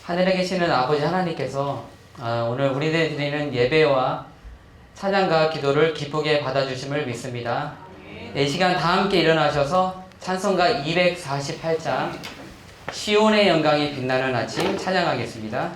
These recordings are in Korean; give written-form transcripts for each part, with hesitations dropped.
하늘에 계시는 아버지 하나님께서 오늘 우리들 드리는 예배와 찬양과 기도를 기쁘게 받아주심을 믿습니다. 이 시간 다 함께 일어나셔서 찬송가 248장 시온의 영광이 빛나는 아침 찬양하겠습니다.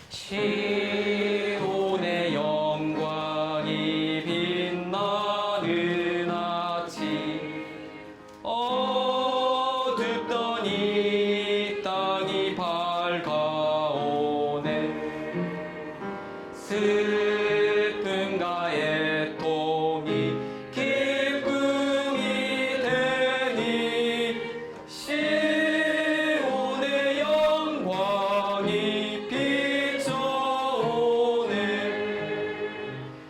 시온의 영광이 빛나는 아침 어둡던 이 땅이 밝아오네. 슬픔과 애통이 기쁨이 되니 시온의 영광이 비춰오네.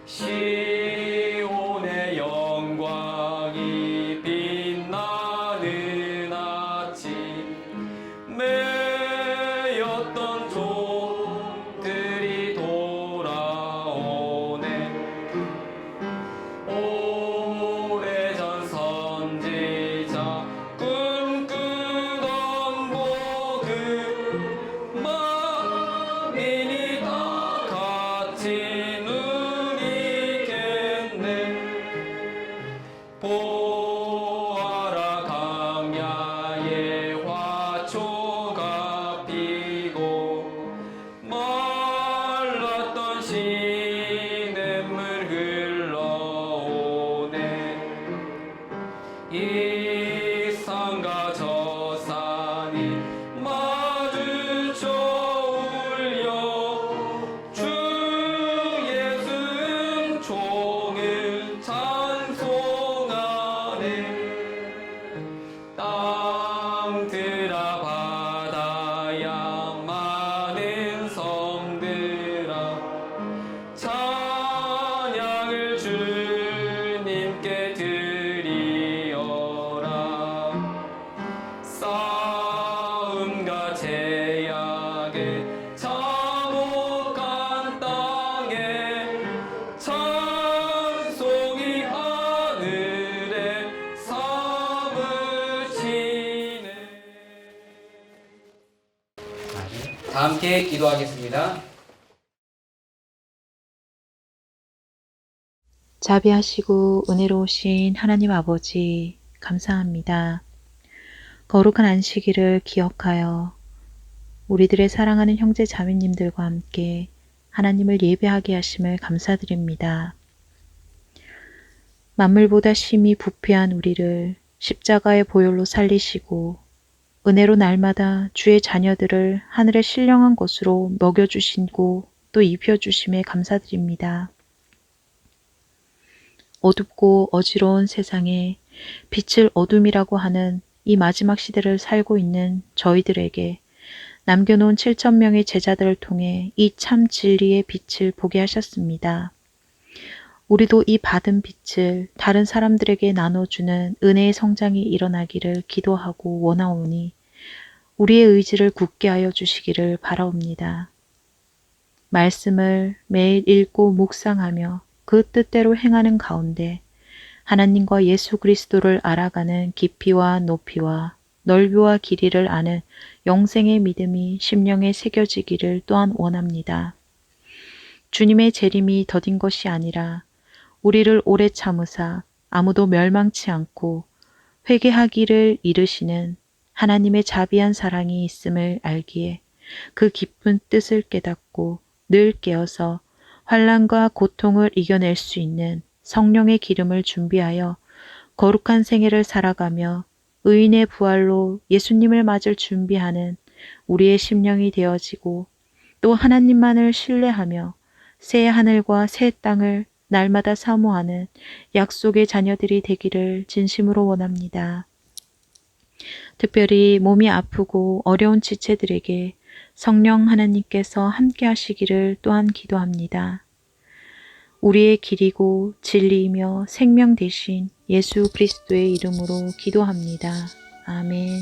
시온의 영광이 빛나는 아침 매였던 종들이 돌아오네. 오래전 선지자 꿈꾸던 복음 만민이 다 같이 누리겠네. 보아라 광야에 화초가 피고 말랐던 시냇물 흘러오네. 이 산과 저 산이 마주쳐 울려 주 예수 은총을 찬송하네. 땅들아 바다야 많은 섬들아 찬양을 주님께 드리어라. 싸움과 제약에 참혹한 땅에 찬송이 하늘에 사무치네. 다 함께 기도하겠습니다. 자비하시고 은혜로우신 하나님 아버지, 감사합니다. 거룩한 안식일을 기억하여 우리들의 사랑하는 형제 자매님들과 함께 하나님을 예배하게 하심을 감사드립니다. 만물보다 심히 부패한 우리를 십자가의 보혈로 살리시고 은혜로 날마다 주의 자녀들을 하늘의 신령한 곳으로 먹여주시고 또 입혀주심에 감사드립니다. 어둡고 어지러운 세상에 빛을 어둠이라고 하는 이 마지막 시대를 살고 있는 저희들에게 남겨놓은 7,000명의 제자들을 통해 이 참 진리의 빛을 보게 하셨습니다. 우리도 이 받은 빛을 다른 사람들에게 나눠주는 은혜의 성장이 일어나기를 기도하고 원하오니 우리의 의지를 굳게 하여 주시기를 바라옵니다. 말씀을 매일 읽고 묵상하며 그 뜻대로 행하는 가운데 하나님과 예수 그리스도를 알아가는 깊이와 높이와 넓이와 길이를 아는 영생의 믿음이 심령에 새겨지기를 또한 원합니다. 주님의 재림이 더딘 것이 아니라 우리를 오래 참으사 아무도 멸망치 않고 회개하기를 이르시는 하나님의 자비한 사랑이 있음을 알기에 그 깊은 뜻을 깨닫고 늘 깨어서 환난과 고통을 이겨낼 수 있는 성령의 기름을 준비하여 거룩한 생애를 살아가며 의인의 부활로 예수님을 맞을 준비하는 우리의 심령이 되어지고 또 하나님만을 신뢰하며 새 하늘과 새 땅을 날마다 사모하는 약속의 자녀들이 되기를 진심으로 원합니다. 특별히 몸이 아프고 어려운 지체들에게 성령 하나님께서 함께 하시기를 또한 기도합니다. 우리의 길이고 진리이며 생명 되신 예수 그리스도의 이름으로 기도합니다. 아멘.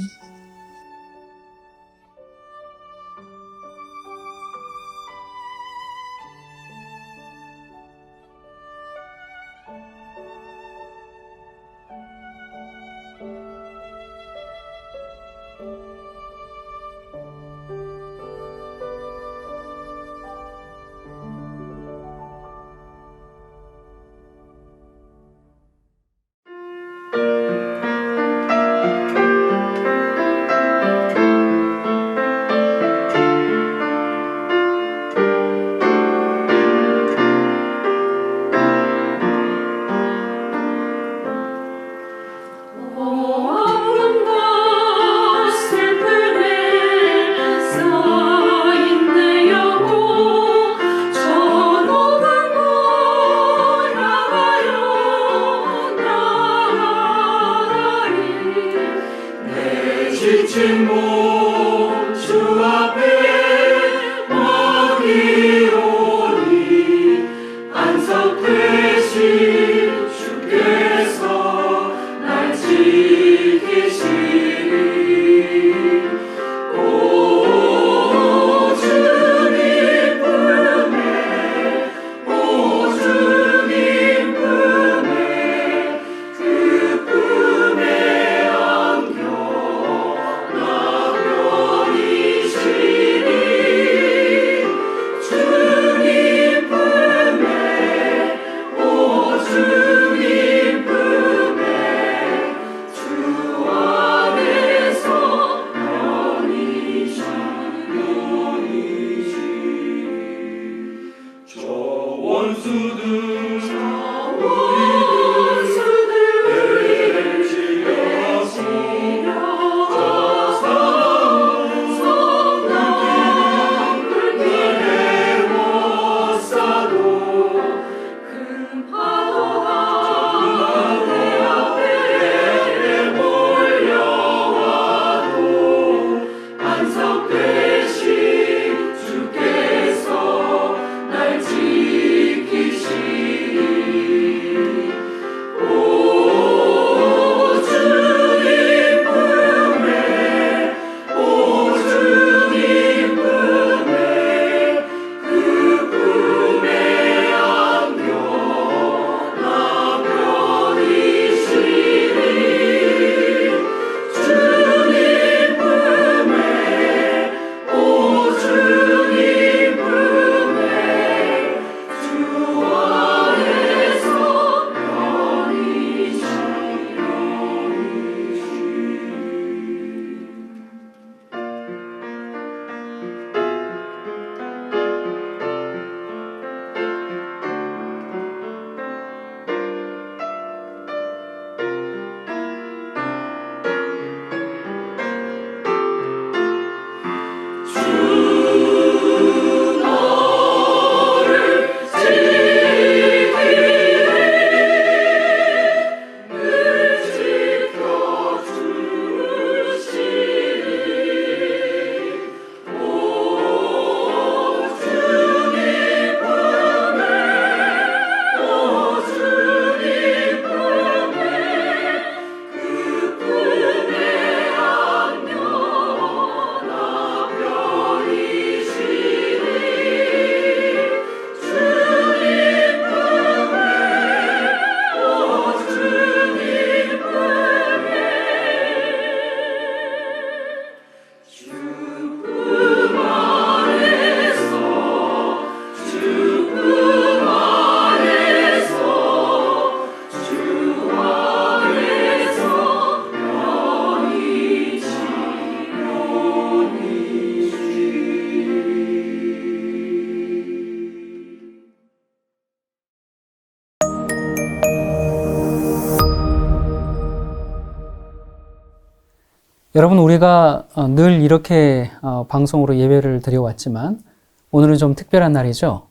여러분, 우리가 늘 이렇게 방송으로 예배를 드려왔지만 오늘은 좀 특별한 날이죠.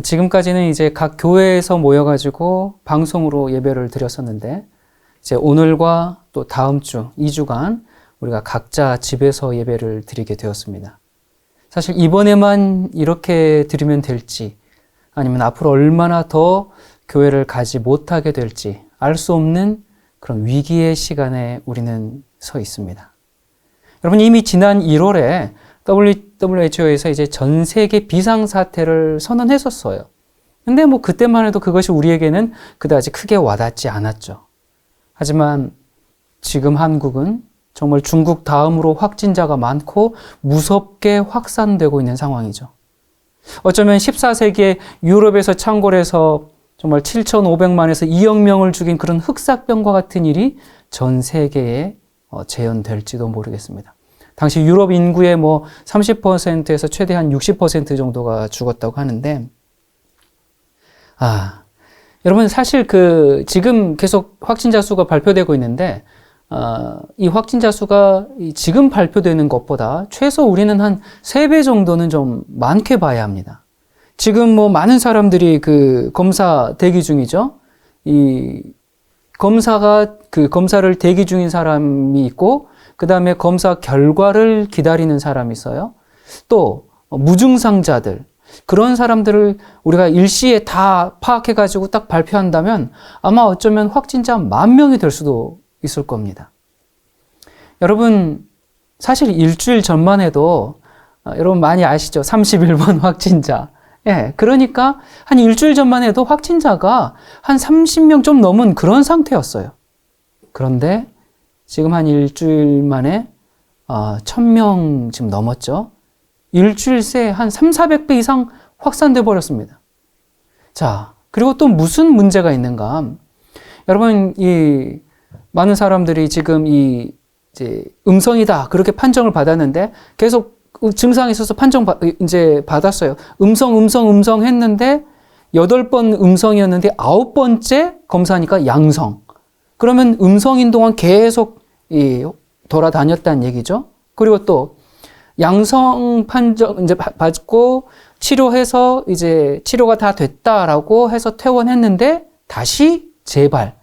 지금까지는 이제 각 교회에서 모여가지고 방송으로 예배를 드렸었는데 이제 오늘과 또 다음 주 2주간 우리가 각자 집에서 예배를 드리게 되었습니다. 사실 이번에만 이렇게 드리면 될지 아니면 앞으로 얼마나 더 교회를 가지 못하게 될지 알 수 없는 그런 위기의 시간에 우리는 서 있습니다. 여러분, 이미 지난 1월에 WHO에서 이제 전 세계 비상사태를 선언했었어요. 근데 뭐 그때만 해도 그것이 우리에게는 그다지 크게 와닿지 않았죠. 하지만 지금 한국은 정말 중국 다음으로 확진자가 많고 무섭게 확산되고 있는 상황이죠. 어쩌면 14세기에 유럽에서 창궐해서 정말 7,500만에서 2억 명을 죽인 그런 흑사병과 같은 일이 전 세계에 재현될지도 모르겠습니다. 당시 유럽 인구의 뭐 30%에서 최대한 60% 정도가 죽었다고 하는데, 여러분, 사실 지금 계속 확진자 수가 발표되고 있는데, 이 확진자 수가 지금 발표되는 것보다 최소 우리는 한 3배 정도는 좀 많게 봐야 합니다. 지금 뭐 많은 사람들이 검사 대기 중이죠. 이 검사를 대기 중인 사람이 있고, 그 다음에 검사 결과를 기다리는 사람이 있어요. 또 무증상자들, 그런 사람들을 우리가 일시에 다 파악해가지고 딱 발표한다면 아마 어쩌면 확진자 10,000명이 될 수도 있을 겁니다. 여러분, 사실 일주일 전만 해도 여러분 많이 아시죠? 31번 확진자. 예, 그러니까 한 일주일 전만 해도 확진자가 한 30명 좀 넘은 그런 상태였어요. 그런데 지금 한 일주일 만에 1,000명 지금 넘었죠. 일주일 새에 한 300~400배 이상 확산돼 버렸습니다. 자, 그리고 또 무슨 문제가 있는가? 여러분, 많은 사람들이 지금 이제 음성이다 그렇게 판정을 받았는데 계속 증상이 있어서 이제 받았어요. 음성 했는데 8번 음성이었는데 9번째 검사하니까 양성. 그러면 음성인 동안 계속 돌아다녔다는 얘기죠. 그리고 또 양성 판정 이제 받고 치료해서 이제 치료가 다 됐다라고 해서 퇴원했는데 다시 재발.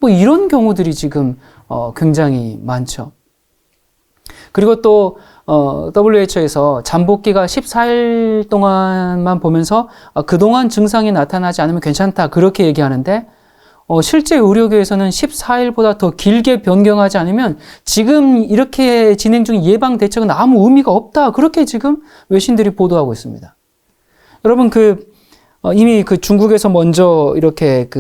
뭐 이런 경우들이 지금 굉장히 많죠. 그리고 또 WHO에서 잠복기가 14일 동안만 보면서 그동안 증상이 나타나지 않으면 괜찮다 그렇게 얘기하는데 실제 의료계에서는 14일보다 더 길게 변경하지 않으면 지금 이렇게 진행 중인 예방 대책은 아무 의미가 없다 그렇게 지금 외신들이 보도하고 있습니다. 여러분 이미 중국에서 먼저 이렇게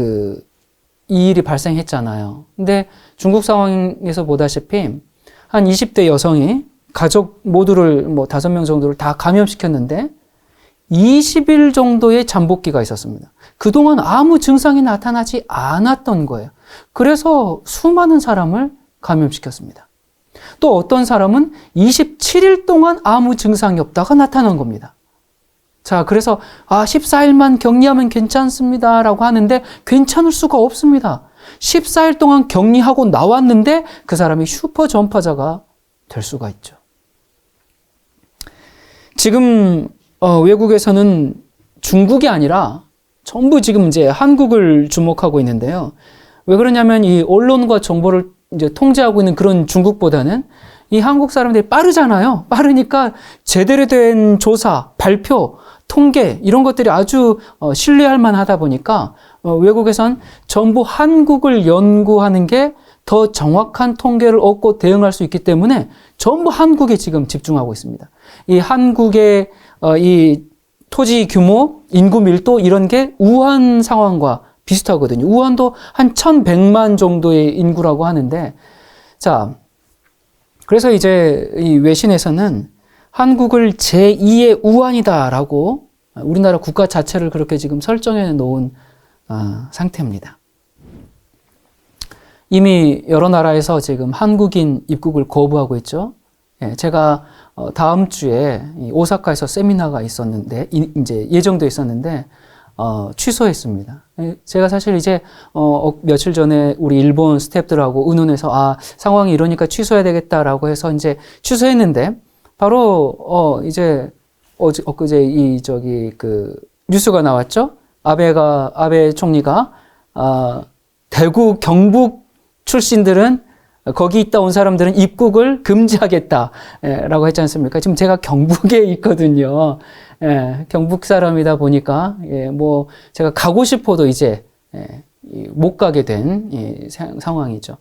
이 일이 발생했잖아요. 근데 중국 상황에서 보다시피 한 20대 여성이 가족 모두를 5명 정도를 다 감염시켰는데 20일 정도의 잠복기가 있었습니다. 그동안 아무 증상이 나타나지 않았던 거예요. 그래서 수많은 사람을 감염시켰습니다. 또 어떤 사람은 27일 동안 아무 증상이 없다가 나타난 겁니다. 자, 그래서 14일만 격리하면 괜찮습니다 라고 하는데 괜찮을 수가 없습니다. 14일 동안 격리하고 나왔는데 그 사람이 슈퍼 전파자가 될 수가 있죠. 지금 외국에서는 중국이 아니라 전부 지금 이제 한국을 주목하고 있는데요. 왜 그러냐면 이 언론과 정보를 이제 통제하고 있는 그런 중국보다는 이 한국 사람들이 빠르잖아요. 빠르니까 제대로 된 조사, 발표, 통계 이런 것들이 아주 신뢰할 만하다 보니까 외국에선 전부 한국을 연구하는 게 더 정확한 통계를 얻고 대응할 수 있기 때문에 전부 한국에 지금 집중하고 있습니다. 이 한국의 이 토지 규모, 인구 밀도 이런 게 우한 상황과 비슷하거든요. 우한도 한 1100만 정도의 인구라고 하는데 자, 그래서 이제 이 외신에서는 한국을 제2의 우한이다라고 우리나라 국가 자체를 그렇게 지금 설정해 놓은 상태입니다. 이미 여러 나라에서 지금 한국인 입국을 거부하고 있죠. 제가 다음 주에 오사카에서 세미나가 있었는데 이제 예정돼 있었는데 취소했습니다. 제가 사실 이제 며칠 전에 우리 일본 스태프들하고 의논해서 상황이 이러니까 취소해야 되겠다라고 해서 이제 취소했는데 바로 이제 엊그제 뉴스가 나왔죠. 아베 총리가 대구 경북 출신들은 거기 있다 온 사람들은 입국을 금지하겠다라고 했지 않습니까? 지금 제가 경북에 있거든요. 경북 사람이다 보니까 제가 가고 싶어도 이제 못 가게 된 상황이죠.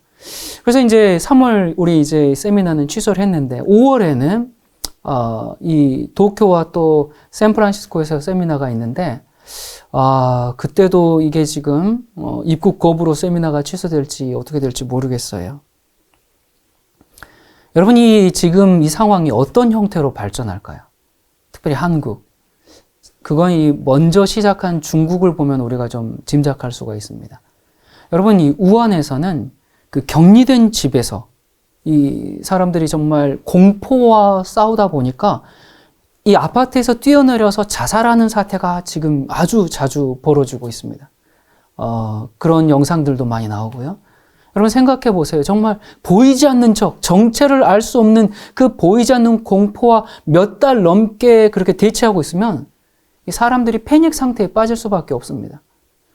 그래서 이제 3월 우리 이제 세미나는 취소를 했는데 5월에는 이 도쿄와 또 샌프란시스코에서 세미나가 있는데 그때도 이게 지금 입국 거부로 세미나가 취소될지 어떻게 될지 모르겠어요. 여러분이 지금 이 상황이 어떤 형태로 발전할까요? 특별히 한국. 그건 이 먼저 시작한 중국을 보면 우리가 좀 짐작할 수가 있습니다. 여러분, 이 우한에서는 그 격리된 집에서 이 사람들이 정말 공포와 싸우다 보니까 이 아파트에서 뛰어내려서 자살하는 사태가 지금 아주 자주 벌어지고 있습니다. 그런 영상들도 많이 나오고요. 여러분 생각해 보세요. 정말 보이지 않는 적, 정체를 알 수 없는 그 보이지 않는 공포와 몇 달 넘게 그렇게 대치하고 있으면 이 사람들이 패닉 상태에 빠질 수밖에 없습니다.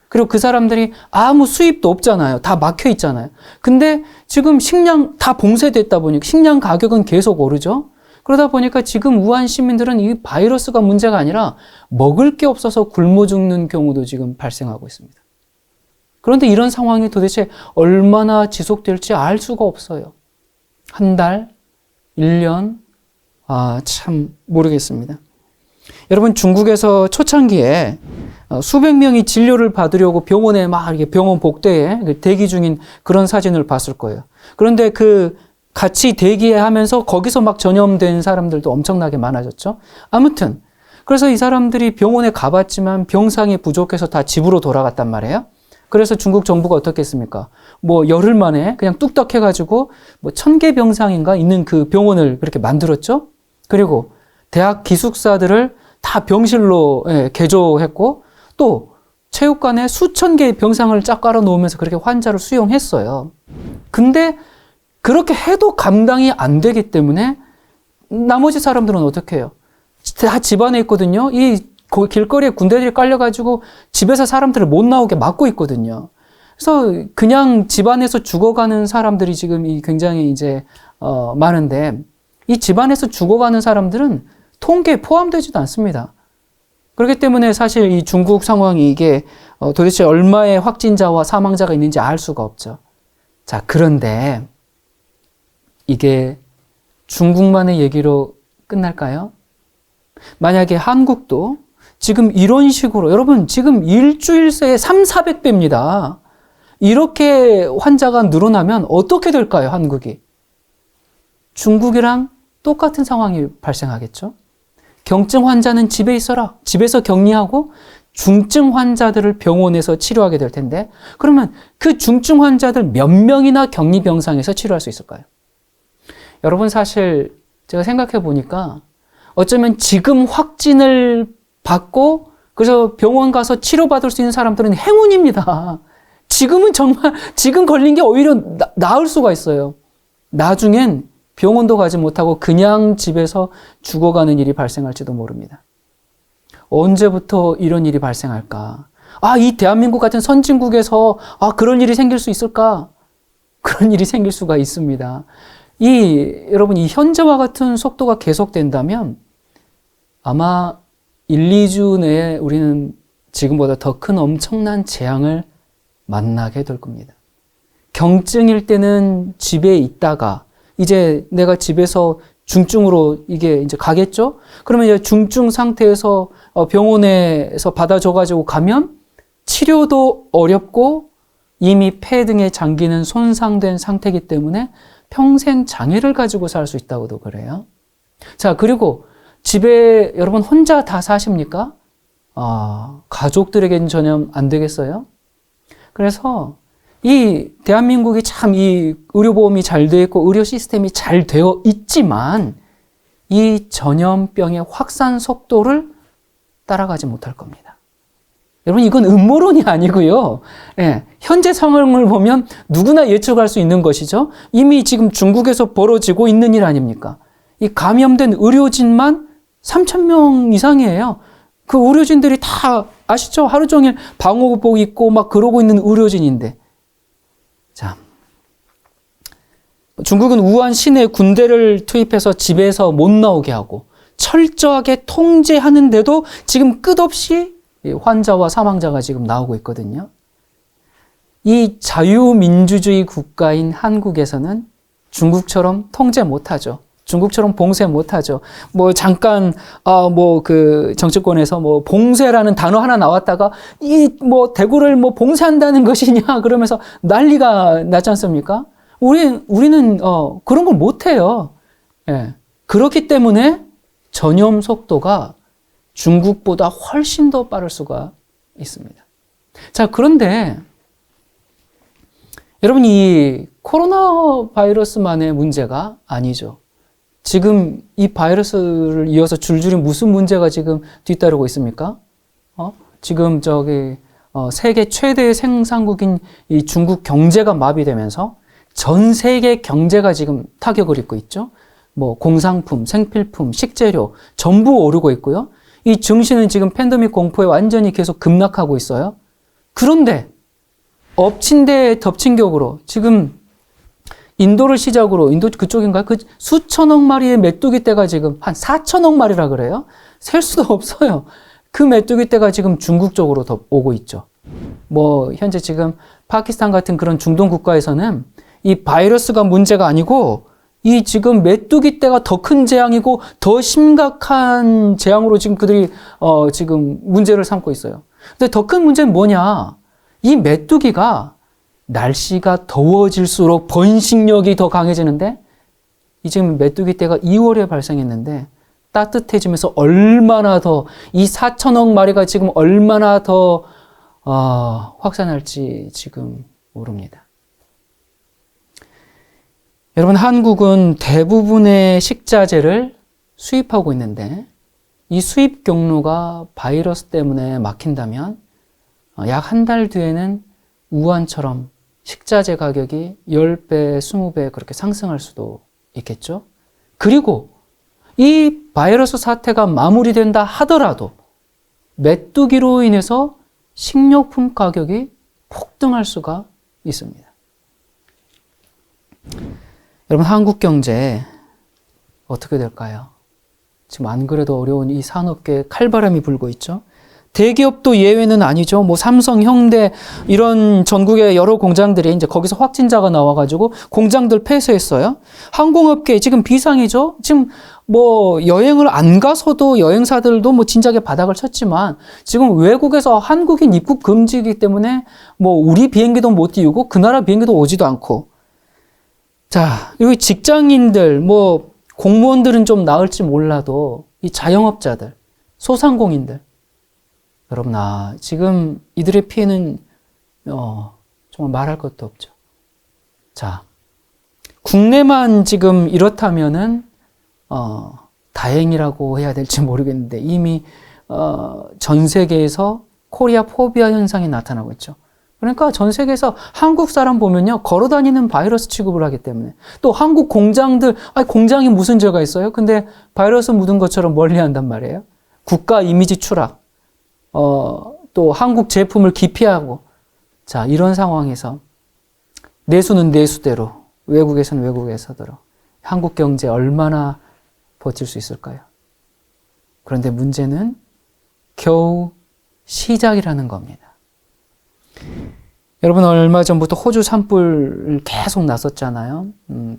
그리고 그 사람들이 아무 수입도 없잖아요. 다 막혀 있잖아요. 근데 지금 식량 다 봉쇄됐다 보니까 식량 가격은 계속 오르죠. 그러다 보니까 지금 우한 시민들은 이 바이러스가 문제가 아니라 먹을 게 없어서 굶어 죽는 경우도 지금 발생하고 있습니다. 그런데 이런 상황이 도대체 얼마나 지속될지 알 수가 없어요. 한 달, 1년, 참 모르겠습니다. 여러분 중국에서 초창기에 수백 명이 진료를 받으려고 병원에 막 이렇게 병원 복도에 대기 중인 그런 사진을 봤을 거예요. 그런데 같이 대기하면서 거기서 막 전염된 사람들도 엄청나게 많아졌죠. 아무튼 그래서 이 사람들이 병원에 가봤지만 병상이 부족해서 다 집으로 돌아갔단 말이에요. 그래서 중국 정부가 어떻게 했습니까? 열흘 만에 그냥 뚝딱 해가지고 1000개 병상인가 있는 그 병원을 그렇게 만들었죠. 그리고 대학 기숙사들을 다 병실로 개조했고 또 체육관에 수천 개의 병상을 쫙 깔아놓으면서 그렇게 환자를 수용했어요. 근데 그렇게 해도 감당이 안 되기 때문에 나머지 사람들은 어떻게 해요? 다 집안에 있거든요. 이 길거리에 군대들이 깔려가지고 집에서 사람들을 못 나오게 막고 있거든요. 그래서 그냥 집안에서 죽어가는 사람들이 지금 굉장히 이제 많은데, 이 집안에서 죽어가는 사람들은 통계에 포함되지도 않습니다. 그렇기 때문에 사실 이 중국 상황이 이게 도대체 얼마의 확진자와 사망자가 있는지 알 수가 없죠. 자, 그런데 이게 중국만의 얘기로 끝날까요? 만약에 한국도 지금 이런 식으로, 여러분 지금 일주일 새에 300~400배입니다. 이렇게 환자가 늘어나면 어떻게 될까요, 한국이? 중국이랑 똑같은 상황이 발생하겠죠. 경증 환자는 집에 있어라. 집에서 격리하고 중증 환자들을 병원에서 치료하게 될 텐데, 그러면 그 중증 환자들 몇 명이나 격리 병상에서 치료할 수 있을까요? 여러분 사실 제가 생각해 보니까 어쩌면 지금 확진을 받고 그래서 병원 가서 치료받을 수 있는 사람들은 행운입니다. 지금은 정말 지금 걸린 게 오히려 나을 수가 있어요. 나중엔 병원도 가지 못하고 그냥 집에서 죽어가는 일이 발생할지도 모릅니다. 언제부터 이런 일이 발생할까? 이 대한민국 같은 선진국에서 그런 일이 생길 수 있을까? 그런 일이 생길 수가 있습니다. 여러분, 이 현재와 같은 속도가 계속된다면 아마 1, 2주 내에 우리는 지금보다 더 큰 엄청난 재앙을 만나게 될 겁니다. 경증일 때는 집에 있다가 이제 내가 집에서 중증으로 이게 이제 가겠죠? 그러면 이제 중증 상태에서 병원에서 받아줘가지고 가면 치료도 어렵고 이미 폐 등의 장기는 손상된 상태이기 때문에 평생 장애를 가지고 살 수 있다고도 그래요. 자, 그리고 집에 여러분 혼자 다 사십니까? 가족들에게는 전혀 안 되겠어요? 그래서 이 대한민국이 참 이 의료보험이 잘 되어 있고 의료 시스템이 잘 되어 있지만 이 전염병의 확산 속도를 따라가지 못할 겁니다. 여러분, 이건 음모론이 아니고요. 현재 상황을 보면 누구나 예측할 수 있는 것이죠. 이미 지금 중국에서 벌어지고 있는 일 아닙니까? 이 감염된 의료진만 3,000명 이상이에요. 그 의료진들이 다 아시죠? 하루 종일 방호복 입고 막 그러고 있는 의료진인데. 자, 중국은 우한 시내에 군대를 투입해서 집에서 못 나오게 하고 철저하게 통제하는데도 지금 끝없이 환자와 사망자가 지금 나오고 있거든요. 이 자유민주주의 국가인 한국에서는 중국처럼 통제 못하죠. 중국처럼 봉쇄 못하죠. 잠깐 그 정치권에서 봉쇄라는 단어 하나 나왔다가 대구를 봉쇄한다는 것이냐 그러면서 난리가 났지 않습니까? 우리는 그런 걸 못해요. 그렇기 때문에 전염 속도가 중국보다 훨씬 더 빠를 수가 있습니다. 자, 그런데 여러분, 이 코로나 바이러스만의 문제가 아니죠. 지금 이 바이러스를 이어서 줄줄이 무슨 문제가 지금 뒤따르고 있습니까? 지금 세계 최대의 생산국인 이 중국 경제가 마비되면서 전 세계 경제가 지금 타격을 입고 있죠. 공산품, 생필품, 식재료 전부 오르고 있고요. 이 증시는 지금 팬데믹 공포에 완전히 계속 급락하고 있어요. 그런데 엎친 데 덮친 격으로 지금 인도를 시작으로, 인도 그쪽인가요? 수천억 마리의 메뚜기 떼가 지금 한 4천억 마리라 그래요? 셀 수도 없어요. 그 메뚜기 떼가 지금 중국 쪽으로 더 오고 있죠. 현재 지금 파키스탄 같은 그런 중동 국가에서는 이 바이러스가 문제가 아니고 이 지금 메뚜기 떼가 더 큰 재앙이고 더 심각한 재앙으로 지금 그들이 지금 문제를 삼고 있어요. 근데 더 큰 문제는 뭐냐? 이 메뚜기가 날씨가 더워질수록 번식력이 더 강해지는데 이 지금 메뚜기 떼가 2월에 발생했는데 따뜻해지면서 얼마나 더 이 4천억 마리가 지금 얼마나 더 확산할지 지금 모릅니다. 여러분, 한국은 대부분의 식자재를 수입하고 있는데 이 수입 경로가 바이러스 때문에 막힌다면 약 한 달 뒤에는 우한처럼 식자재 가격이 10배, 20배 그렇게 상승할 수도 있겠죠. 그리고 이 바이러스 사태가 마무리된다 하더라도 메뚜기로 인해서 식료품 가격이 폭등할 수가 있습니다. 여러분, 한국 경제 어떻게 될까요? 지금 안 그래도 어려운 이 산업계에 칼바람이 불고 있죠. 대기업도 예외는 아니죠. 뭐 삼성, 현대 이런 전국의 여러 공장들이 이제 거기서 확진자가 나와가지고 공장들 폐쇄했어요. 항공업계 지금 비상이죠. 지금 뭐 여행을 안 가서도 여행사들도 뭐 진작에 바닥을 쳤지만 지금 외국에서 한국인 입국 금지이기 때문에 뭐 우리 비행기도 못 띄우고 그 나라 비행기도 오지도 않고. 자, 그리고 직장인들 뭐 공무원들은 좀 나을지 몰라도 이 자영업자들, 소상공인들 여러분, 지금 이들의 피해는 정말 말할 것도 없죠. 자, 국내만 지금 이렇다면은 다행이라고 해야 될지 모르겠는데 이미 전 세계에서 코리아 포비아 현상이 나타나고 있죠. 그러니까 전 세계에서 한국 사람 보면요, 걸어다니는 바이러스 취급을 하기 때문에 또 한국 공장들, 공장이 무슨 죄가 있어요? 근데 바이러스 묻은 것처럼 멀리한단 말이에요. 국가 이미지 추락. 또 한국 제품을 기피하고, 자, 이런 상황에서 내수는 내수대로, 외국에서는 외국에서대로 한국 경제 얼마나 버틸 수 있을까요? 그런데 문제는 겨우 시작이라는 겁니다. 여러분, 얼마 전부터 호주 산불 계속 났었잖아요.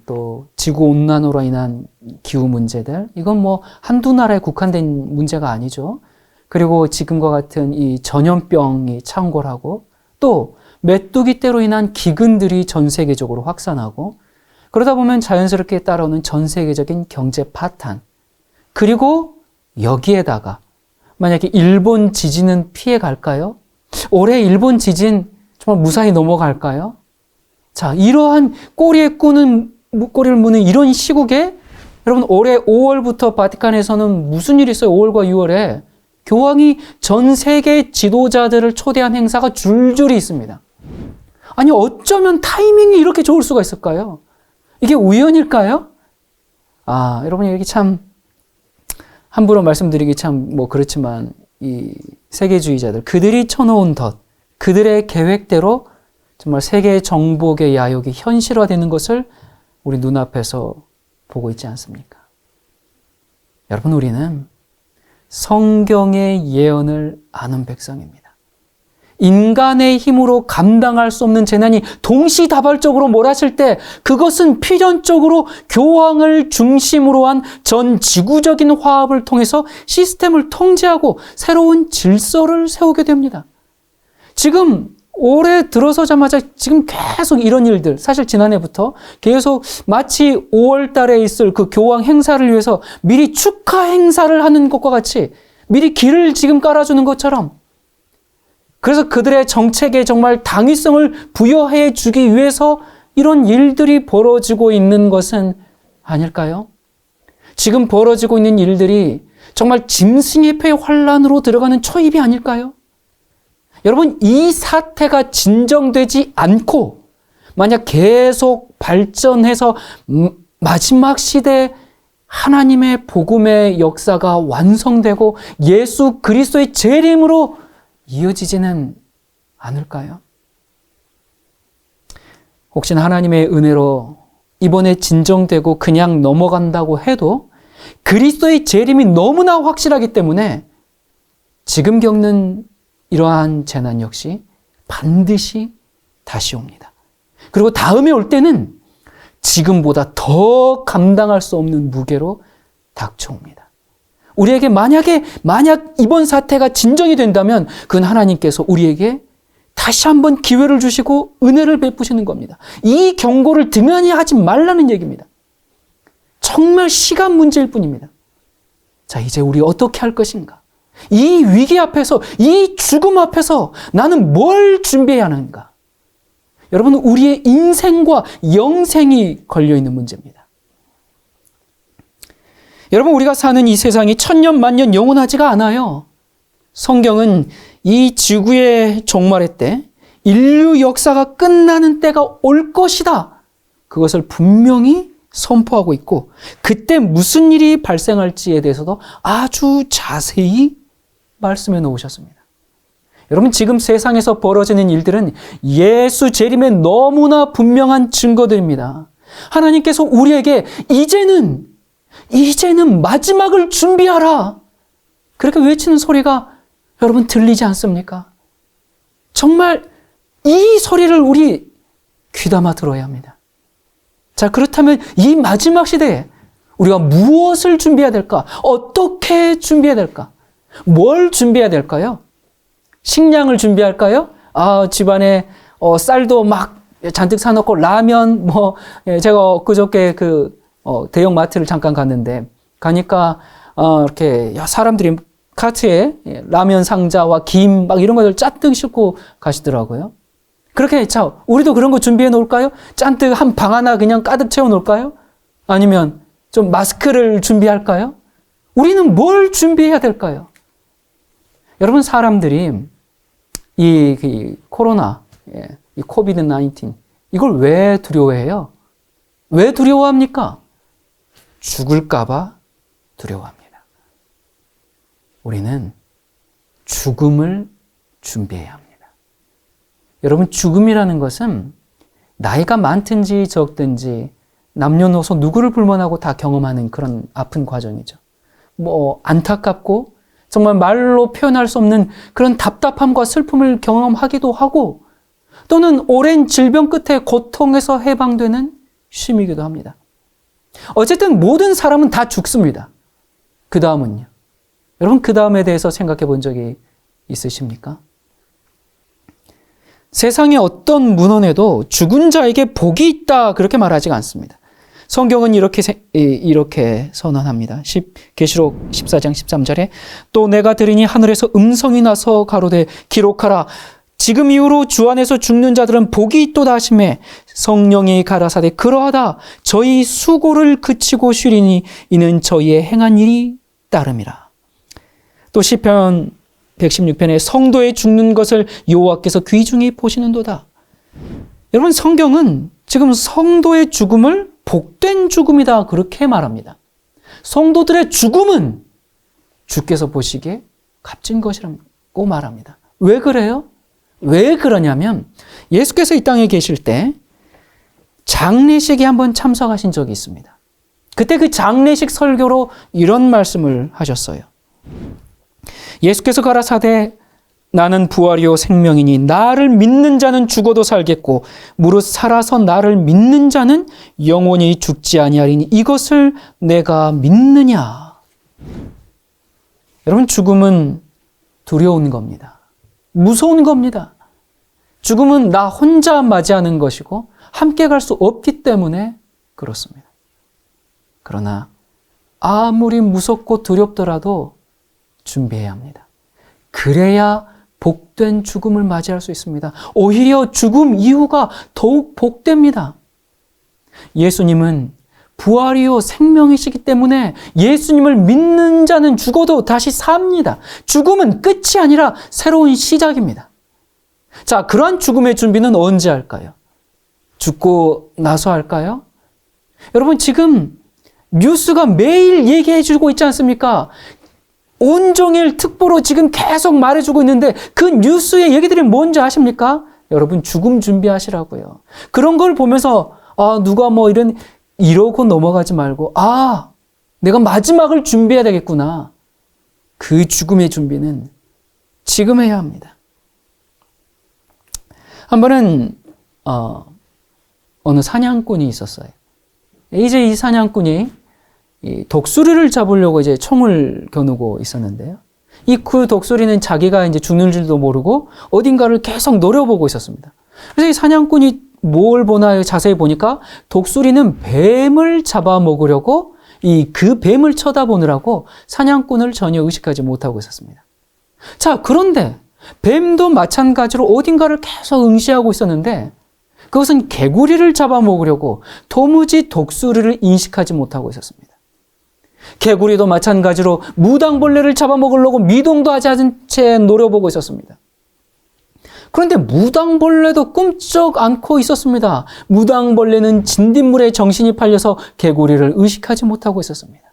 또 지구온난화로 인한 기후 문제들, 이건 뭐 한두 나라에 국한된 문제가 아니죠. 그리고 지금과 같은 이 전염병이 창궐하고 또 메뚜기 떼로 인한 기근들이 전 세계적으로 확산하고 그러다 보면 자연스럽게 따라오는 전 세계적인 경제 파탄, 그리고 여기에다가 만약에 일본 지진은 피해 갈까요? 올해 일본 지진 정말 무사히 넘어갈까요? 자, 이러한 꼬리를 무는 이런 시국에 여러분, 올해 5월부터 바티칸에서는 무슨 일이 있어요? 5월과 6월에 교황이 전 세계 지도자들을 초대한 행사가 줄줄이 있습니다. 아니, 어쩌면 타이밍이 이렇게 좋을 수가 있을까요? 이게 우연일까요? 여러분, 여기 참 함부로 말씀드리기 참 뭐 그렇지만 이 세계주의자들, 그들이 쳐놓은 덫, 그들의 계획대로 정말 세계 정복의 야욕이 현실화되는 것을 우리 눈앞에서 보고 있지 않습니까? 여러분, 우리는 성경의 예언을 아는 백성입니다. 인간의 힘으로 감당할 수 없는 재난이 동시다발적으로 몰아칠 때 그것은 필연적으로 교황을 중심으로 한 전 지구적인 화합을 통해서 시스템을 통제하고 새로운 질서를 세우게 됩니다. 지금 올해 들어서자마자 지금 계속 이런 일들, 사실 지난해부터 계속 마치 5월 달에 있을 그 교황 행사를 위해서 미리 축하 행사를 하는 것과 같이 미리 길을 지금 깔아주는 것처럼, 그래서 그들의 정책에 정말 당위성을 부여해 주기 위해서 이런 일들이 벌어지고 있는 것은 아닐까요? 지금 벌어지고 있는 일들이 정말 짐승의 폐 환란으로 들어가는 초입이 아닐까요? 여러분, 이 사태가 진정되지 않고 만약 계속 발전해서 마지막 시대 하나님의 복음의 역사가 완성되고 예수 그리스도의 재림으로 이어지지는 않을까요? 혹시나 하나님의 은혜로 이번에 진정되고 그냥 넘어간다고 해도 그리스도의 재림이 너무나 확실하기 때문에 지금 겪는 이러한 재난 역시 반드시 다시 옵니다. 그리고 다음에 올 때는 지금보다 더 감당할 수 없는 무게로 닥쳐옵니다. 우리에게 만약 이번 사태가 진정이 된다면 그건 하나님께서 우리에게 다시 한번 기회를 주시고 은혜를 베푸시는 겁니다. 이 경고를 등한히 하지 말라는 얘기입니다. 정말 시간 문제일 뿐입니다. 자, 이제 우리 어떻게 할 것인가? 이 위기 앞에서, 이 죽음 앞에서 나는 뭘 준비해야 하는가? 여러분, 우리의 인생과 영생이 걸려있는 문제입니다. 여러분, 우리가 사는 이 세상이 천년 만년 영원하지가 않아요. 성경은 이 지구의 종말의 때, 인류 역사가 끝나는 때가 올 것이다. 그것을 분명히 선포하고 있고, 그때 무슨 일이 발생할지에 대해서도 아주 자세히 말씀해 놓으셨습니다. 여러분, 지금 세상에서 벌어지는 일들은 예수 재림의 너무나 분명한 증거들입니다. 하나님께서 우리에게 이제는 마지막을 준비하라, 그렇게 외치는 소리가 여러분 들리지 않습니까? 정말 이 소리를 우리 귀담아 들어야 합니다. 자, 그렇다면 이 마지막 시대에 우리가 무엇을 준비해야 될까? 어떻게 준비해야 될까? 뭘 준비해야 될까요? 식량을 준비할까요? 집안에 쌀도 막 잔뜩 사놓고 라면 제가 엊그저께 대형 마트를 잠깐 갔는데 가니까 이렇게 사람들이 카트에 라면 상자와 김 막 이런 것들 잔뜩 싣고 가시더라고요. 그렇게 자, 우리도 그런 거 준비해 놓을까요? 잔뜩 한 방 하나 그냥 가득 채워 놓을까요? 아니면 좀 마스크를 준비할까요? 우리는 뭘 준비해야 될까요? 여러분, 사람들이 이 코로나, 이 코비드-19 이걸 왜 두려워해요? 왜 두려워합니까? 죽을까 봐 두려워합니다. 우리는 죽음을 준비해야 합니다. 여러분, 죽음이라는 것은 나이가 많든지 적든지 남녀노소 누구를 불문하고 다 경험하는 그런 아픈 과정이죠. 안타깝고 정말 말로 표현할 수 없는 그런 답답함과 슬픔을 경험하기도 하고, 또는 오랜 질병 끝에 고통에서 해방되는 쉼이기도 합니다. 어쨌든 모든 사람은 다 죽습니다. 그 다음은요? 여러분, 그 다음에 대해서 생각해 본 적이 있으십니까? 세상의 어떤 문헌에도 죽은 자에게 복이 있다 그렇게 말하지 않습니다. 성경은 이렇게 선언합니다. 계시록 14장 13절에 또 내가 들으니 하늘에서 음성이 나서 가로되 기록하라. 지금 이후로 주 안에서 죽는 자들은 복이 있도다 하시매 성령이 가라사대 그러하다. 저희 수고를 그치고 쉬리니 이는 저희의 행한 일이 따름이라. 또 시편 116편에 성도의 죽는 것을 여호와께서 귀중히 보시는도다. 여러분, 성경은 지금 성도의 죽음을 복된 죽음이다 그렇게 말합니다. 성도들의 죽음은 주께서 보시기에 값진 것이라고 말합니다. 왜 그래요? 왜 그러냐면 예수께서 이 땅에 계실 때 장례식에 한번 참석하신 적이 있습니다. 그때 그 장례식 설교로 이런 말씀을 하셨어요. 예수께서 가라사대 나는 부활이요 생명이니 나를 믿는 자는 죽어도 살겠고 무릇 살아서 나를 믿는 자는 영원히 죽지 아니하리니 이것을 내가 믿느냐. 여러분, 죽음은 두려운 겁니다. 무서운 겁니다. 죽음은 나 혼자 맞이하는 것이고 함께 갈 수 없기 때문에 그렇습니다. 그러나 아무리 무섭고 두렵더라도 준비해야 합니다. 그래야 복된 죽음을 맞이할 수 있습니다. 오히려 죽음 이후가 더욱 복됩니다. 예수님은 부활이요 생명이시기 때문에 예수님을 믿는 자는 죽어도 다시 삽니다. 죽음은 끝이 아니라 새로운 시작입니다. 자, 그러한 죽음의 준비는 언제 할까요? 죽고 나서 할까요? 여러분, 지금 뉴스가 매일 얘기해 주고 있지 않습니까? 온종일 특보로 지금 계속 말해주고 있는데 그 뉴스의 얘기들이 뭔지 아십니까? 여러분, 죽음 준비하시라고요. 그런 걸 보면서 누가 이러고 넘어가지 말고 내가 마지막을 준비해야 되겠구나. 그 죽음의 준비는 지금 해야 합니다. 한 번은 어느 사냥꾼이 있었어요. 이제 이 사냥꾼이 이 독수리를 잡으려고 이제 총을 겨누고 있었는데요. 그 독수리는 자기가 이제 죽는 줄도 모르고 어딘가를 계속 노려보고 있었습니다. 그래서 이 사냥꾼이 뭘 보나요? 자세히 보니까 독수리는 뱀을 잡아먹으려고 그 뱀을 쳐다보느라고 사냥꾼을 전혀 의식하지 못하고 있었습니다. 자, 그런데 뱀도 마찬가지로 어딘가를 계속 응시하고 있었는데 그것은 개구리를 잡아먹으려고 도무지 독수리를 인식하지 못하고 있었습니다. 개구리도 마찬가지로 무당벌레를 잡아먹으려고 미동도 하지 않은 채 노려보고 있었습니다. 그런데 무당벌레도 꿈쩍 않고 있었습니다. 무당벌레는 진딧물에 정신이 팔려서 개구리를 의식하지 못하고 있었습니다.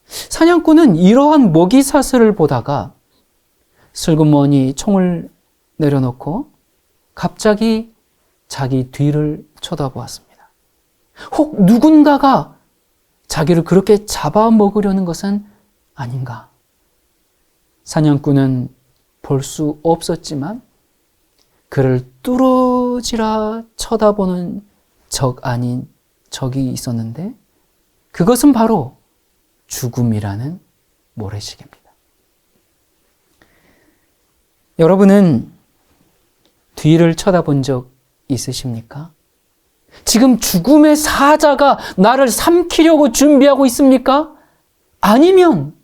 사냥꾼은 이러한 먹이 사슬을 보다가 슬그머니 총을 내려놓고 갑자기 자기 뒤를 쳐다보았습니다. 혹 누군가가 자기를 그렇게 잡아먹으려는 것은 아닌가? 사냥꾼은 볼 수 없었지만 그를 뚫어지라 쳐다보는 적 아닌 적이 있었는데 그것은 바로 죽음이라는 모래시계입니다. 여러분은 뒤를 쳐다본 적 있으십니까? 지금 죽음의 사자가 나를 삼키려고 준비하고 있습니까? 아니면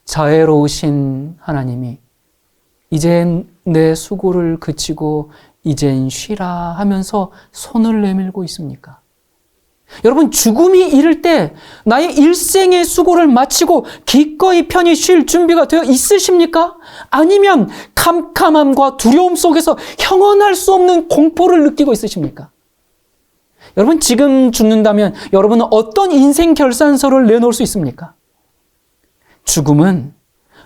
자애로우신 하나님이 이젠 내 수고를 그치고 이젠 쉬라 하면서 손을 내밀고 있습니까? 여러분, 죽음이 이를 때 나의 일생의 수고를 마치고 기꺼이 편히 쉴 준비가 되어 있으십니까? 아니면 캄캄함과 두려움 속에서 형언할 수 없는 공포를 느끼고 있으십니까? 여러분, 지금 죽는다면 여러분은 어떤 인생 결산서를 내놓을 수 있습니까? 죽음은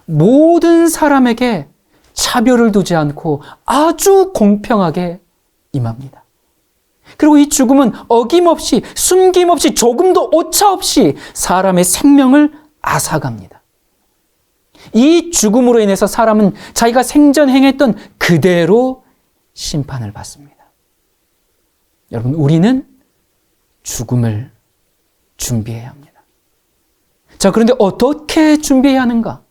모든 사람에게 차별을 두지 않고 아주 공평하게 임합니다. 그리고 이 죽음은 어김없이 숨김없이 조금도 오차없이 사람의 생명을 앗아갑니다. 이 죽음으로 인해서 사람은 자기가 생전 행했던 그대로 심판을 받습니다. 여러분, 우리는 죽음을 준비해야 합니다. 자, 그런데 어떻게 준비해야 하는가?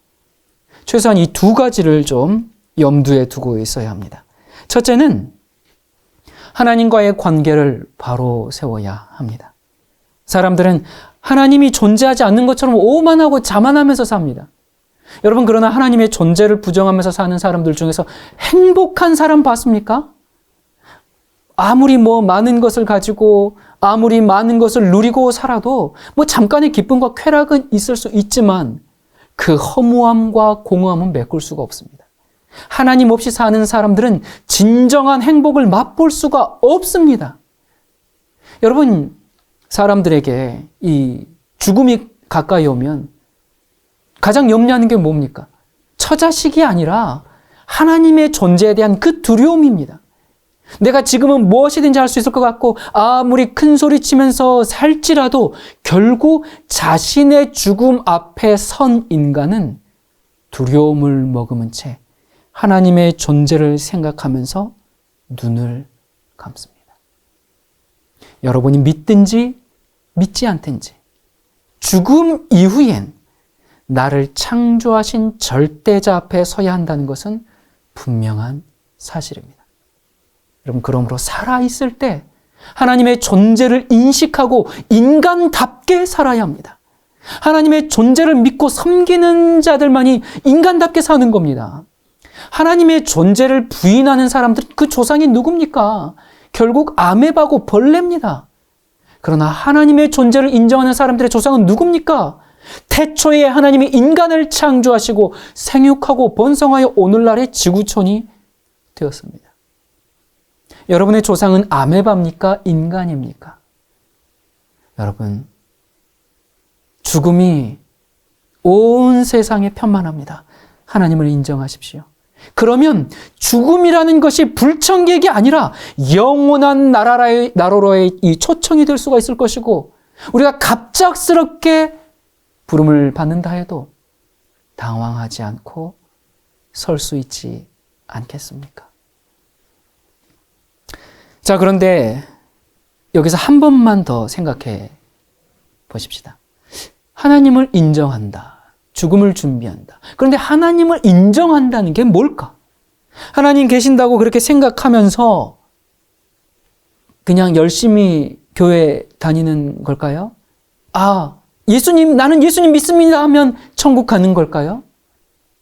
최소한 이 두 가지를 좀 염두에 두고 있어야 합니다. 첫째는 하나님과의 관계를 바로 세워야 합니다. 사람들은 하나님이 존재하지 않는 것처럼 오만하고 자만하면서 삽니다. 여러분, 그러나 하나님의 존재를 부정하면서 사는 사람들 중에서 행복한 사람 봤습니까? 아무리 많은 것을 가지고 아무리 많은 것을 누리고 살아도 잠깐의 기쁨과 쾌락은 있을 수 있지만 그 허무함과 공허함은 메꿀 수가 없습니다. 하나님 없이 사는 사람들은 진정한 행복을 맛볼 수가 없습니다. 여러분, 사람들에게 이 죽음이 가까이 오면 가장 염려하는 게 뭡니까? 처자식이 아니라 하나님의 존재에 대한 그 두려움입니다. 내가 지금은 무엇이든지 할 수 있을 것 같고 아무리 큰 소리 치면서 살지라도 결국 자신의 죽음 앞에 선 인간은 두려움을 머금은 채 하나님의 존재를 생각하면서 눈을 감습니다. 여러분이 믿든지 믿지 않든지 죽음 이후엔 나를 창조하신 절대자 앞에 서야 한다는 것은 분명한 사실입니다. 여러분, 그러므로 살아있을 때 하나님의 존재를 인식하고 인간답게 살아야 합니다. 하나님의 존재를 믿고 섬기는 자들만이 인간답게 사는 겁니다. 하나님의 존재를 부인하는 사람들, 그 조상이 누굽니까? 결국 아메바고 벌레입니다. 그러나 하나님의 존재를 인정하는 사람들의 조상은 누굽니까? 태초에 하나님이 인간을 창조하시고 생육하고 번성하여 오늘날의 지구촌이 되었습니다. 여러분의 조상은 아메바입니까? 인간입니까? 여러분, 죽음이 온 세상에 편만합니다. 하나님을 인정하십시오. 그러면 죽음이라는 것이 불청객이 아니라 영원한 나라로의 이 초청이 될 수가 있을 것이고 우리가 갑작스럽게 부름을 받는다 해도 당황하지 않고 설 수 있지 않겠습니까? 자, 그런데 여기서 한 번만 더 생각해 보십시다. 하나님을 인정한다. 죽음을 준비한다. 그런데 하나님을 인정한다는 게 뭘까? 하나님 계신다고 그렇게 생각하면서 그냥 열심히 교회 다니는 걸까요? 예수님, 나는 예수님 믿습니다 하면 천국 가는 걸까요?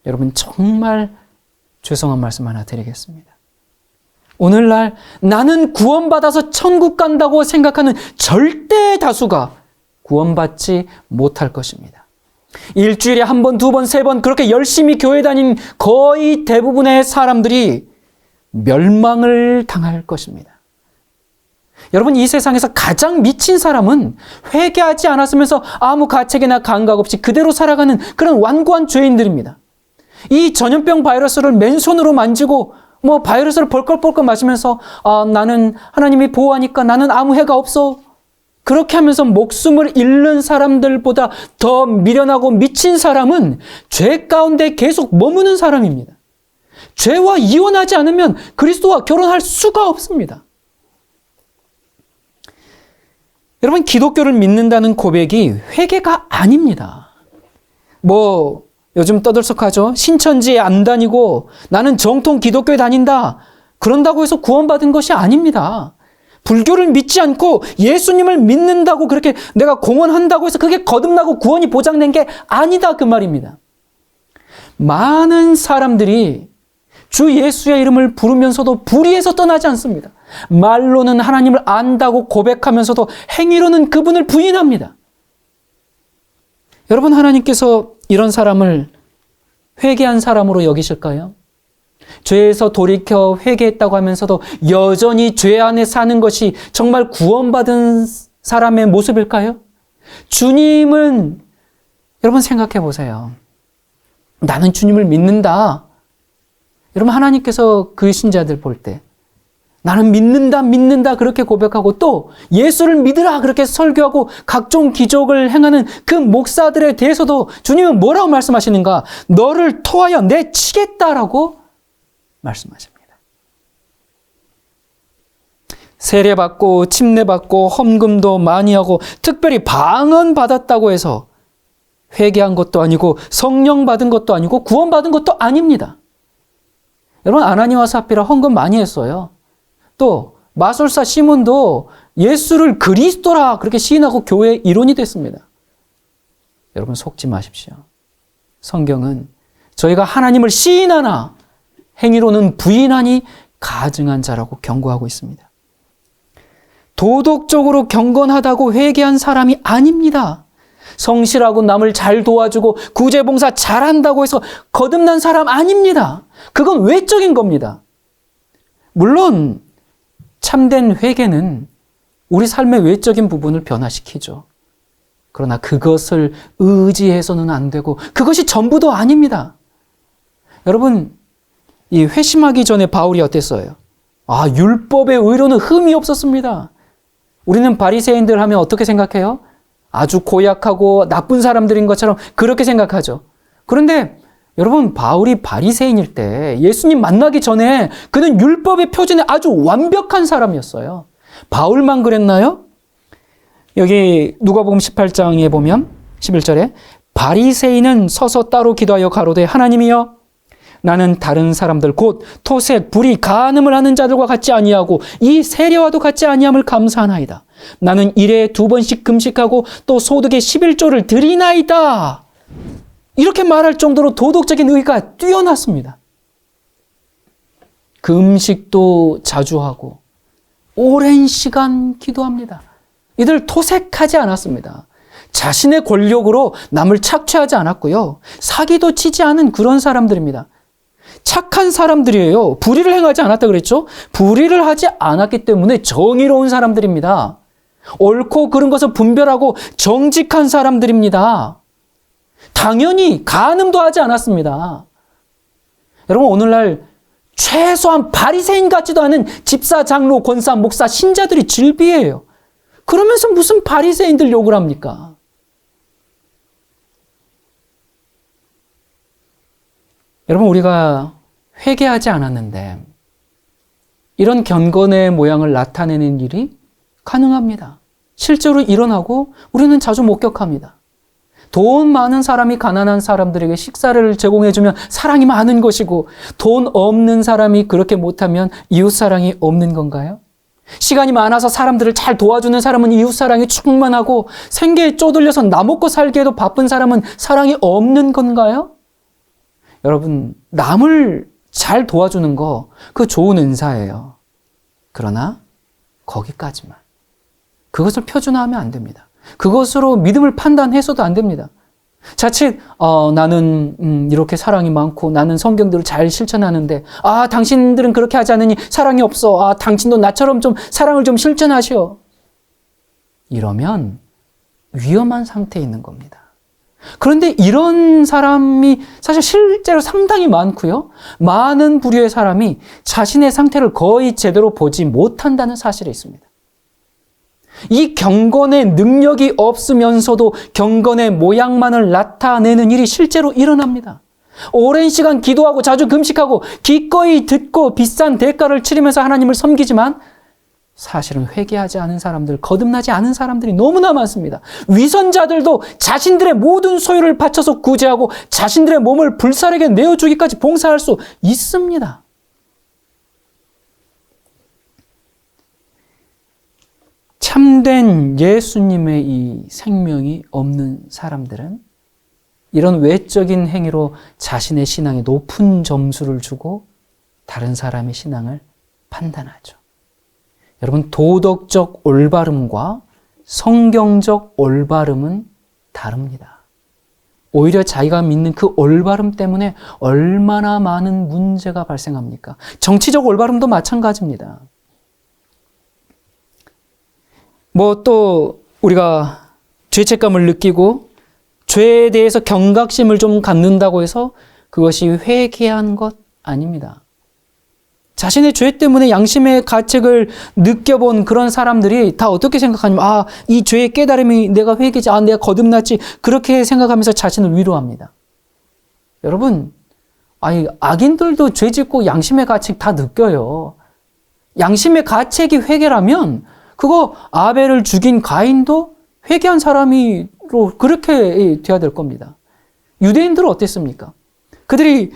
여러분, 정말 죄송한 말씀 하나 드리겠습니다. 오늘날 나는 구원받아서 천국 간다고 생각하는 절대 다수가 구원받지 못할 것입니다. 일주일에 한 번, 두 번, 세 번 그렇게 열심히 교회 다닌 거의 대부분의 사람들이 멸망을 당할 것입니다. 여러분, 이 세상에서 가장 미친 사람은 회개하지 않았으면서 아무 가책이나 감각 없이 그대로 살아가는 그런 완고한 죄인들입니다. 이 전염병 바이러스를 맨손으로 만지고 바이러스를 벌컥벌컥 마시면서 나는 하나님이 보호하니까 나는 아무 해가 없어. 그렇게 하면서 목숨을 잃는 사람들보다 더 미련하고 미친 사람은 죄 가운데 계속 머무는 사람입니다. 죄와 이혼하지 않으면 그리스도와 결혼할 수가 없습니다. 여러분, 기독교를 믿는다는 고백이 회개가 아닙니다. 요즘 떠들썩하죠. 신천지에 안 다니고 나는 정통 기독교에 다닌다. 그런다고 해서 구원받은 것이 아닙니다. 불교를 믿지 않고 예수님을 믿는다고 그렇게 내가 공언한다고 해서 그게 거듭나고 구원이 보장된 게 아니다, 그 말입니다. 많은 사람들이 주 예수의 이름을 부르면서도 불의에서 떠나지 않습니다. 말로는 하나님을 안다고 고백하면서도 행위로는 그분을 부인합니다. 여러분, 하나님께서 이런 사람을 회개한 사람으로 여기실까요? 죄에서 돌이켜 회개했다고 하면서도 여전히 죄 안에 사는 것이 정말 구원받은 사람의 모습일까요? 주님은, 여러분 생각해 보세요. 나는 주님을 믿는다. 여러분, 하나님께서 그 신자들 볼 때 나는 믿는다 그렇게 고백하고 또 예수를 믿으라 그렇게 설교하고 각종 기적을 행하는 그 목사들에 대해서도 주님은 뭐라고 말씀하시는가? 너를 토하여 내치겠다라고 말씀하십니다. 세례받고 침례받고 헌금도 많이 하고 특별히 방언 받았다고 해서 회개한 것도 아니고 성령 받은 것도 아니고 구원받은 것도 아닙니다. 여러분, 아나니와 삽비라 헌금 많이 했어요. 또 마술사 시몬도 예수를 그리스도라 그렇게 시인하고 교회의 일원이 됐습니다. 여러분, 속지 마십시오. 성경은 저희가 하나님을 시인하나 행위로는 부인하니 가증한 자라고 경고하고 있습니다. 도덕적으로 경건하다고 회개한 사람이 아닙니다. 성실하고 남을 잘 도와주고 구제봉사 잘한다고 해서 거듭난 사람 아닙니다. 그건 외적인 겁니다. 물론 참된 회개는 우리 삶의 외적인 부분을 변화시키죠. 그러나 그것을 의지해서는 안 되고 그것이 전부도 아닙니다. 여러분, 이 회심하기 전에 바울이 어땠어요? 율법의 의로는 흠이 없었습니다. 우리는 바리새인들 하면 어떻게 생각해요? 아주 고약하고 나쁜 사람들인 것처럼 그렇게 생각하죠. 그런데 여러분, 바울이 바리새인일 때 예수님 만나기 전에 그는 율법의 표준에 아주 완벽한 사람이었어요. 바울만 그랬나요? 여기 누가복음 18장에 보면 11절에 바리새인은 서서 따로 기도하여 가로되 하나님이여 나는 다른 사람들 곧 토색, 불의, 간음을 하는 자들과 같지 아니하고 이 세례와도 같지 아니함을 감사하나이다. 나는 일에 2번씩 금식하고 또 소득의 11조를 드리나이다. 이렇게 말할 정도로 도덕적인 의가 뛰어났습니다. 금식도 자주 하고 오랜 시간 기도합니다. 이들 토색하지 않았습니다. 자신의 권력으로 남을 착취하지 않았고요. 사기도 치지 않은 그런 사람들입니다. 착한 사람들이에요. 불의를 행하지 않았다 그랬죠? 불의를 하지 않았기 때문에 정의로운 사람들입니다. 옳고 그른 것을 분별하고 정직한 사람들입니다. 당연히 간음도 하지 않았습니다. 여러분, 오늘날 최소한 바리새인 같지도 않은 집사, 장로, 권사, 목사, 신자들이 질비해요. 그러면서 무슨 바리새인들 욕을 합니까? 여러분, 우리가 회개하지 않았는데 이런 경건의 모양을 나타내는 일이 가능합니다. 실제로 일어나고 우리는 자주 목격합니다. 돈 많은 사람이 가난한 사람들에게 식사를 제공해주면 사랑이 많은 것이고 돈 없는 사람이 그렇게 못하면 이웃사랑이 없는 건가요? 시간이 많아서 사람들을 잘 도와주는 사람은 이웃사랑이 충만하고 생계에 쪼들려서 나 먹고 살기에도 바쁜 사람은 사랑이 없는 건가요? 여러분, 남을 잘 도와주는 거 그거 좋은 은사예요. 그러나 거기까지만. 그것을 표준화하면 안 됩니다. 그것으로 믿음을 판단해서도 안 됩니다. 자칫 나는 이렇게 사랑이 많고 나는 성경들을 잘 실천하는데 당신들은 그렇게 하지 않으니 사랑이 없어. 당신도 나처럼 좀 사랑을 좀 실천하셔. 이러면 위험한 상태에 있는 겁니다. 그런데 이런 사람이 사실 실제로 상당히 많고요. 많은 부류의 사람이 자신의 상태를 거의 제대로 보지 못한다는 사실이 있습니다. 이 경건의 능력이 없으면서도 경건의 모양만을 나타내는 일이 실제로 일어납니다. 오랜 시간 기도하고 자주 금식하고 기꺼이 듣고 비싼 대가를 치르면서 하나님을 섬기지만 사실은 회개하지 않은 사람들, 거듭나지 않은 사람들이 너무나 많습니다. 위선자들도 자신들의 모든 소유를 바쳐서 구제하고 자신들의 몸을 불살에게 내어주기까지 봉사할 수 있습니다. 참된 예수님의 이 생명이 없는 사람들은 이런 외적인 행위로 자신의 신앙에 높은 점수를 주고 다른 사람의 신앙을 판단하죠. 여러분, 도덕적 올바름과 성경적 올바름은 다릅니다. 오히려 자기가 믿는 그 올바름 때문에 얼마나 많은 문제가 발생합니까? 정치적 올바름도 마찬가지입니다. 또 우리가 죄책감을 느끼고 죄에 대해서 경각심을 좀 갖는다고 해서 그것이 회개한 것 아닙니다. 자신의 죄 때문에 양심의 가책을 느껴본 그런 사람들이 다 어떻게 생각하냐면 이 죄의 깨달음이 내가 회개지, 내가 거듭났지, 그렇게 생각하면서 자신을 위로합니다. 여러분, 악인들도 죄 짓고 양심의 가책 다 느껴요. 양심의 가책이 회개라면 그거 아벨을 죽인 가인도 회개한 사람이로 그렇게 돼야 될 겁니다. 유대인들은 어땠습니까? 그들이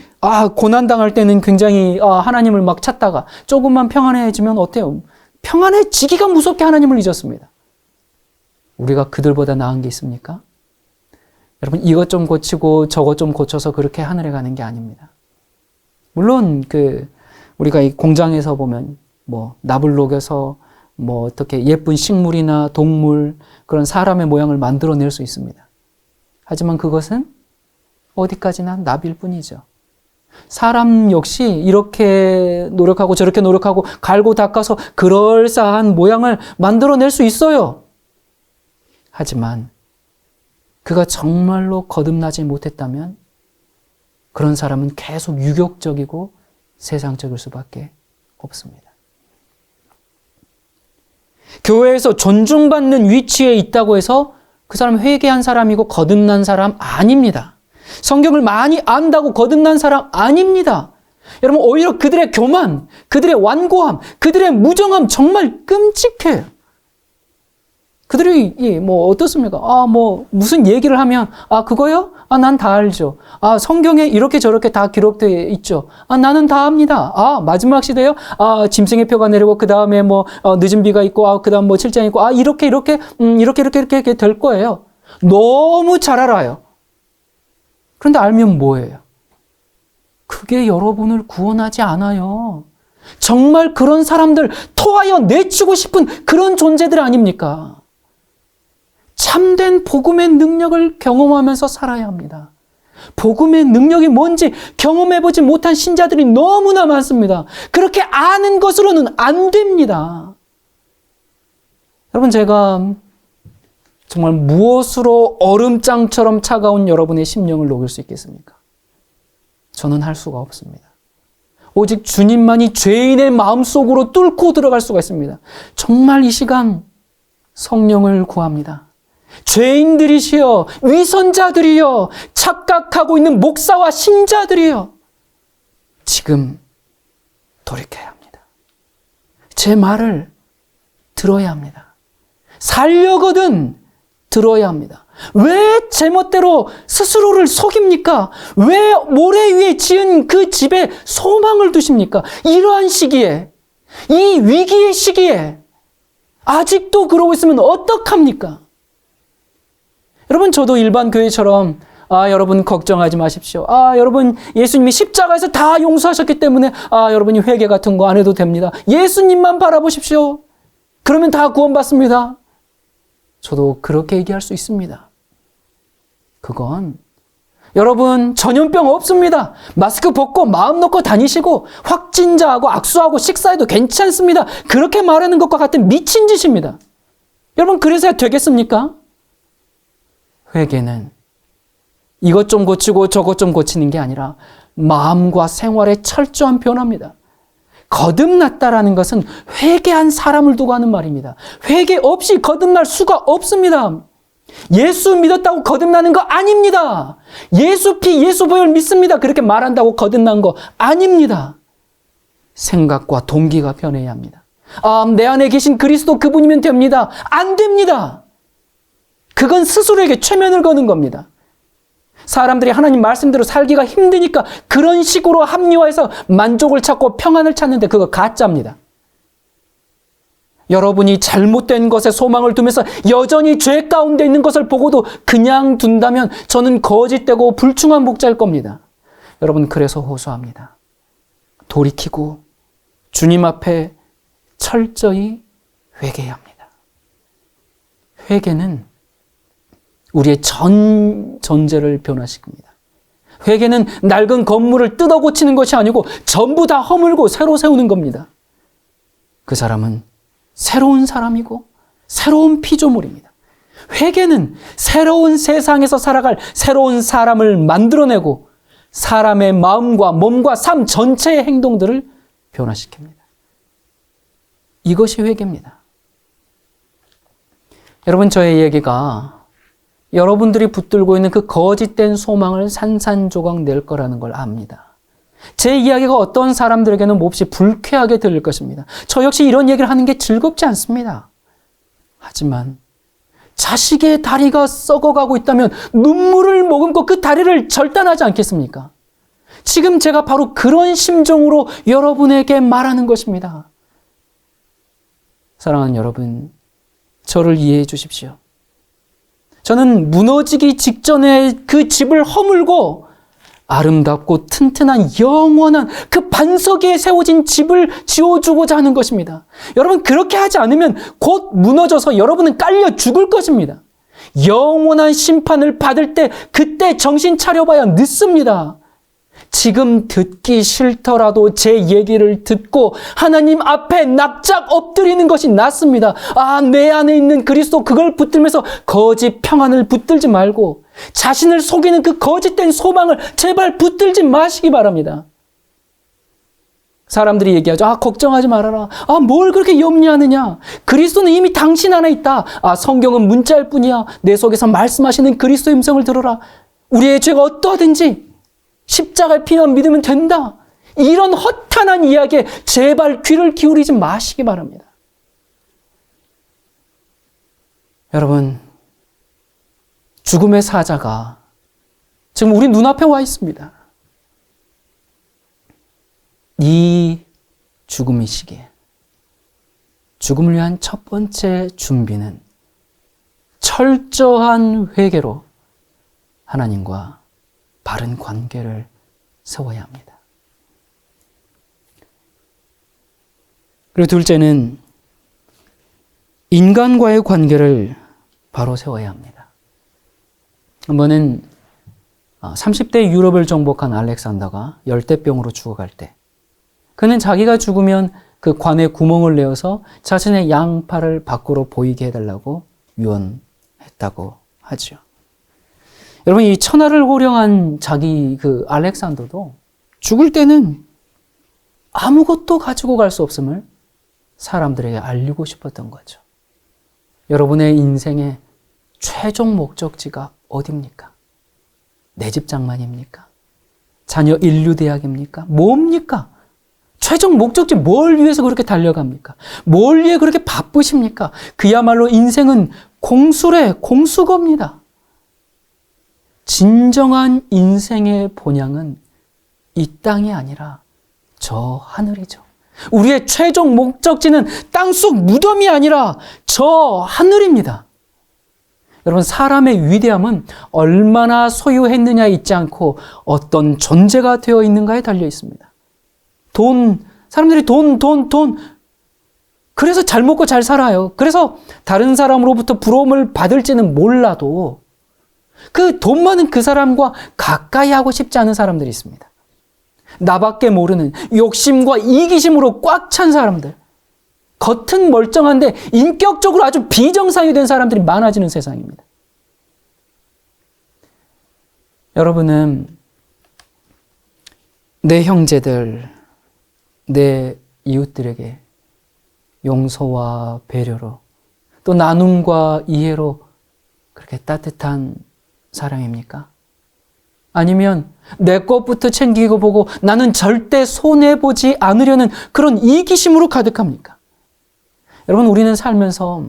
고난당할 때는 굉장히 하나님을 막 찾다가 조금만 평안해지면 어때요? 평안해지기가 무섭게 하나님을 잊었습니다. 우리가 그들보다 나은 게 있습니까? 여러분, 이것 좀 고치고 저것 좀 고쳐서 그렇게 하늘에 가는 게 아닙니다. 물론 우리가 이 공장에서 보면 납을 녹여서 어떻게 예쁜 식물이나 동물, 그런 사람의 모양을 만들어낼 수 있습니다. 하지만 그것은 어디까지나 납일 뿐이죠. 사람 역시 이렇게 노력하고 저렇게 노력하고 갈고 닦아서 그럴싸한 모양을 만들어낼 수 있어요. 하지만 그가 정말로 거듭나지 못했다면 그런 사람은 계속 유격적이고 세상적일 수밖에 없습니다. 교회에서 존중받는 위치에 있다고 해서 그 사람 회개한 사람이고 거듭난 사람 아닙니다. 성경을 많이 안다고 거듭난 사람 아닙니다. 여러분, 오히려 그들의 교만, 그들의 완고함, 그들의 무정함 정말 끔찍해요. 그들이 어떻습니까? 무슨 얘기를 하면 그거요? 난 다 알죠. 성경에 이렇게 저렇게 다 기록되어 있죠. 나는 다 압니다. 마지막 시대요? 짐승의 표가 내리고 그 다음에 늦은 비가 있고 그 다음 칠장이 있고 이렇게 될 거예요. 너무 잘 알아요. 그런데 알면 뭐예요? 그게 여러분을 구원하지 않아요. 정말 그런 사람들 토하여 내치고 싶은 그런 존재들 아닙니까? 참된 복음의 능력을 경험하면서 살아야 합니다. 복음의 능력이 뭔지 경험해보지 못한 신자들이 너무나 많습니다. 그렇게 아는 것으로는 안 됩니다. 여러분, 제가 정말 무엇으로 얼음장처럼 차가운 여러분의 심령을 녹일 수 있겠습니까? 저는 할 수가 없습니다. 오직 주님만이 죄인의 마음속으로 뚫고 들어갈 수가 있습니다. 정말 이 시간 성령을 구합니다. 죄인들이시여, 위선자들이여, 착각하고 있는 목사와 신자들이여, 지금 돌이켜야 합니다. 제 말을 들어야 합니다. 살려거든 들어야 합니다. 왜 제멋대로 스스로를 속입니까? 왜 모래 위에 지은 그 집에 소망을 두십니까? 이러한 시기에, 이 위기의 시기에 아직도 그러고 있으면 어떡합니까? 여러분, 저도 일반 교회처럼 여러분 걱정하지 마십시오. 여러분 예수님이 십자가에서 다 용서하셨기 때문에 여러분이 회개 같은 거 안 해도 됩니다. 예수님만 바라보십시오. 그러면 다 구원받습니다. 저도 그렇게 얘기할 수 있습니다. 그건 여러분 전염병 없습니다. 마스크 벗고 마음 놓고 다니시고 확진자하고 악수하고 식사해도 괜찮습니다. 그렇게 말하는 것과 같은 미친 짓입니다. 여러분 그래서야 되겠습니까? 회개는 이것 좀 고치고 저것 좀 고치는 게 아니라 마음과 생활의 철저한 변화입니다. 거듭났다라는 것은 회개한 사람을 두고 하는 말입니다. 회개 없이 거듭날 수가 없습니다. 예수 믿었다고 거듭나는 거 아닙니다. 예수 피, 예수 보혈 믿습니다. 그렇게 말한다고 거듭난 거 아닙니다. 생각과 동기가 변해야 합니다. 내 안에 계신 그리스도 그분이면 됩니다. 안 됩니다. 그건 스스로에게 최면을 거는 겁니다. 사람들이 하나님 말씀대로 살기가 힘드니까 그런 식으로 합리화해서 만족을 찾고 평안을 찾는데 그거 가짜입니다. 여러분이 잘못된 것에 소망을 두면서 여전히 죄 가운데 있는 것을 보고도 그냥 둔다면 저는 거짓되고 불충한 목자일 겁니다. 여러분 그래서 호소합니다. 돌이키고 주님 앞에 철저히 회개해야 합니다. 회개는 우리의 전 존재를 변화시킵니다. 회개는 낡은 건물을 뜯어 고치는 것이 아니고 전부 다 허물고 새로 세우는 겁니다. 그 사람은 새로운 사람이고 새로운 피조물입니다. 회개는 새로운 세상에서 살아갈 새로운 사람을 만들어내고 사람의 마음과 몸과 삶 전체의 행동들을 변화시킵니다. 이것이 회개입니다. 여러분 저의 얘기가 여러분들이 붙들고 있는 그 거짓된 소망을 산산조각 낼 거라는 걸 압니다. 제 이야기가 어떤 사람들에게는 몹시 불쾌하게 들릴 것입니다. 저 역시 이런 얘기를 하는 게 즐겁지 않습니다. 하지만 자식의 다리가 썩어가고 있다면 눈물을 머금고 그 다리를 절단하지 않겠습니까? 지금 제가 바로 그런 심정으로 여러분에게 말하는 것입니다. 사랑하는 여러분, 저를 이해해 주십시오. 저는 무너지기 직전에 그 집을 허물고 아름답고 튼튼한 영원한 그 반석 위에 세워진 집을 지어주고자 하는 것입니다. 여러분 그렇게 하지 않으면 곧 무너져서 여러분은 깔려 죽을 것입니다. 영원한 심판을 받을 때 그때 정신 차려봐야 늦습니다. 지금 듣기 싫더라도 제 얘기를 듣고 하나님 앞에 납작 엎드리는 것이 낫습니다. 내 안에 있는 그리스도 그걸 붙들면서 거짓 평안을 붙들지 말고 자신을 속이는 그 거짓된 소망을 제발 붙들지 마시기 바랍니다. 사람들이 얘기하죠. 걱정하지 말아라. 뭘 그렇게 염려하느냐. 그리스도는 이미 당신 안에 있다. 성경은 문자일 뿐이야. 내 속에서 말씀하시는 그리스도의 음성을 들어라. 우리의 죄가 어떠하든지 십자가의 피만 믿으면 된다. 이런 허탄한 이야기에 제발 귀를 기울이지 마시기 바랍니다. 여러분, 죽음의 사자가 지금 우리 눈앞에 와 있습니다. 이 죽음의 시기에 죽음을 위한 첫 번째 준비는 철저한 회개로 하나님과 바른 관계를 세워야 합니다. 그리고 둘째는 인간과의 관계를 바로 세워야 합니다. 한 번은 30대 유럽을 정복한 알렉산더가 열대병으로 죽어갈 때 그는 자기가 죽으면 그 관에 구멍을 내어서 자신의 양팔을 밖으로 보이게 해달라고 유언했다고 하죠. 여러분, 이 천하를 호령한 자기 그 알렉산더도 죽을 때는 아무것도 가지고 갈 수 없음을 사람들에게 알리고 싶었던 거죠. 여러분의 인생의 최종 목적지가 어디입니까? 내 집 장만입니까? 자녀 인류대학입니까? 뭡니까? 최종 목적지 뭘 위해서 그렇게 달려갑니까? 뭘 위해 그렇게 바쁘십니까? 그야말로 인생은 공수래, 공수거입니다. 진정한 인생의 본향은 이 땅이 아니라 저 하늘이죠. 우리의 최종 목적지는 땅속 무덤이 아니라 저 하늘입니다. 여러분, 사람의 위대함은 얼마나 소유했느냐에 있지 않고 어떤 존재가 되어 있는가에 달려 있습니다. 사람들이 돈. 그래서 잘 먹고 잘 살아요. 그래서 다른 사람으로부터 부러움을 받을지는 몰라도 그 돈 많은 그 사람과 가까이 하고 싶지 않은 사람들이 있습니다. 나밖에 모르는 욕심과 이기심으로 꽉 찬 사람들. 겉은 멀쩡한데 인격적으로 아주 비정상이 된 사람들이 많아지는 세상입니다. 여러분은 내 형제들, 내 이웃들에게 용서와 배려로 또 나눔과 이해로 그렇게 따뜻한 사랑입니까? 아니면 내 것부터 챙기고 보고 나는 절대 손해보지 않으려는 그런 이기심으로 가득합니까? 여러분, 우리는 살면서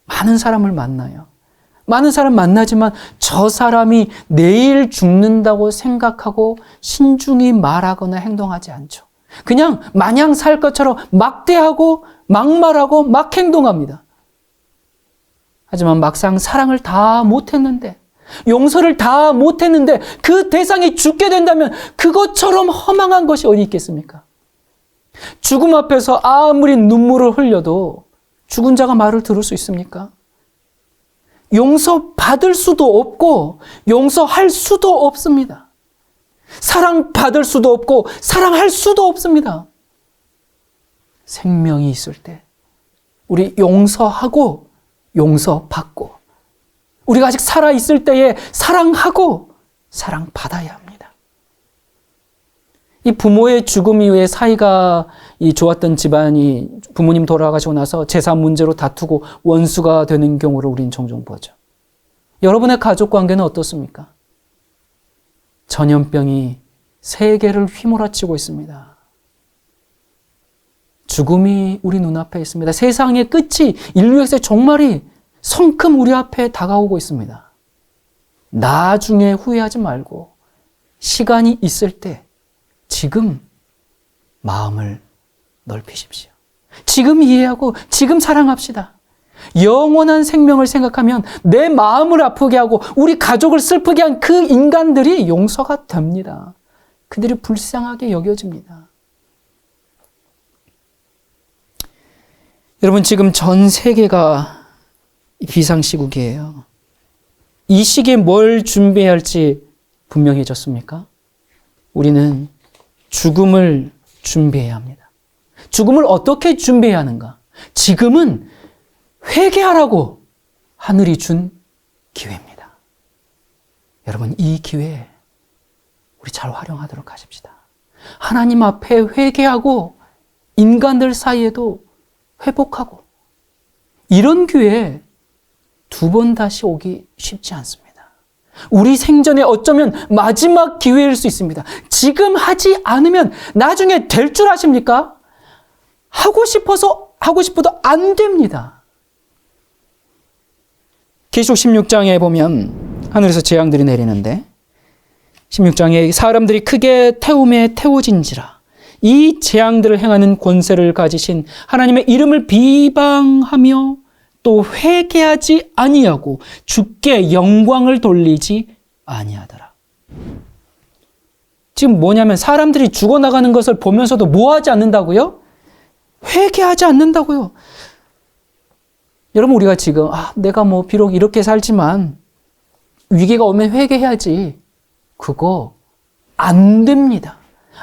많은 사람을 만나요. 많은 사람 만나지만 저 사람이 내일 죽는다고 생각하고 신중히 말하거나 행동하지 않죠. 그냥 마냥 살 것처럼 막대하고 막말하고 막 행동합니다. 하지만 막상 사랑을 다 못했는데, 용서를 다 못했는데 그 대상이 죽게 된다면 그것처럼 허망한 것이 어디 있겠습니까? 죽음 앞에서 아무리 눈물을 흘려도 죽은 자가 말을 들을 수 있습니까? 용서받을 수도 없고 용서할 수도 없습니다. 사랑받을 수도 없고 사랑할 수도 없습니다. 생명이 있을 때 우리 용서하고 용서받고, 우리가 아직 살아있을 때에 사랑하고 사랑받아야 합니다. 이 부모의 죽음 이후에 사이가 좋았던 집안이 부모님 돌아가시고 나서 재산 문제로 다투고 원수가 되는 경우를 우린 종종 보죠. 여러분의 가족 관계는 어떻습니까? 전염병이 세계를 휘몰아치고 있습니다. 죽음이 우리 눈앞에 있습니다. 세상의 끝이, 인류의 종말이 성큼 우리 앞에 다가오고 있습니다. 나중에 후회하지 말고 시간이 있을 때 지금 마음을 넓히십시오. 지금 이해하고 지금 사랑합시다. 영원한 생명을 생각하면 내 마음을 아프게 하고 우리 가족을 슬프게 한 그 인간들이 용서가 됩니다. 그들이 불쌍하게 여겨집니다. 여러분, 지금 전 세계가 비상시국이에요. 이 시기에 뭘 준비해야 할지 분명해졌습니까? 우리는 죽음을 준비해야 합니다. 죽음을 어떻게 준비해야 하는가? 지금은 회개하라고 하늘이 준 기회입니다. 여러분, 이 기회 우리 잘 활용하도록 하십시다. 하나님 앞에 회개하고 인간들 사이에도 회복하고, 이런 기회 두 번 다시 오기 쉽지 않습니다. 우리 생전에 어쩌면 마지막 기회일 수 있습니다. 지금 하지 않으면 나중에 될 줄 아십니까? 하고 싶어도 안 됩니다. 계시록 16장에 보면 하늘에서 재앙들이 내리는데, 16장에 사람들이 크게 태움에 태워진지라, 이 재앙들을 행하는 권세를 가지신 하나님의 이름을 비방하며 또 회개하지 아니하고 주께 영광을 돌리지 아니하더라. 지금 뭐냐면 사람들이 죽어나가는 것을 보면서도 뭐 하지 않는다고요? 회개하지 않는다고요. 여러분, 우리가 지금 내가 비록 이렇게 살지만 위기가 오면 회개해야지. 그거 안 됩니다.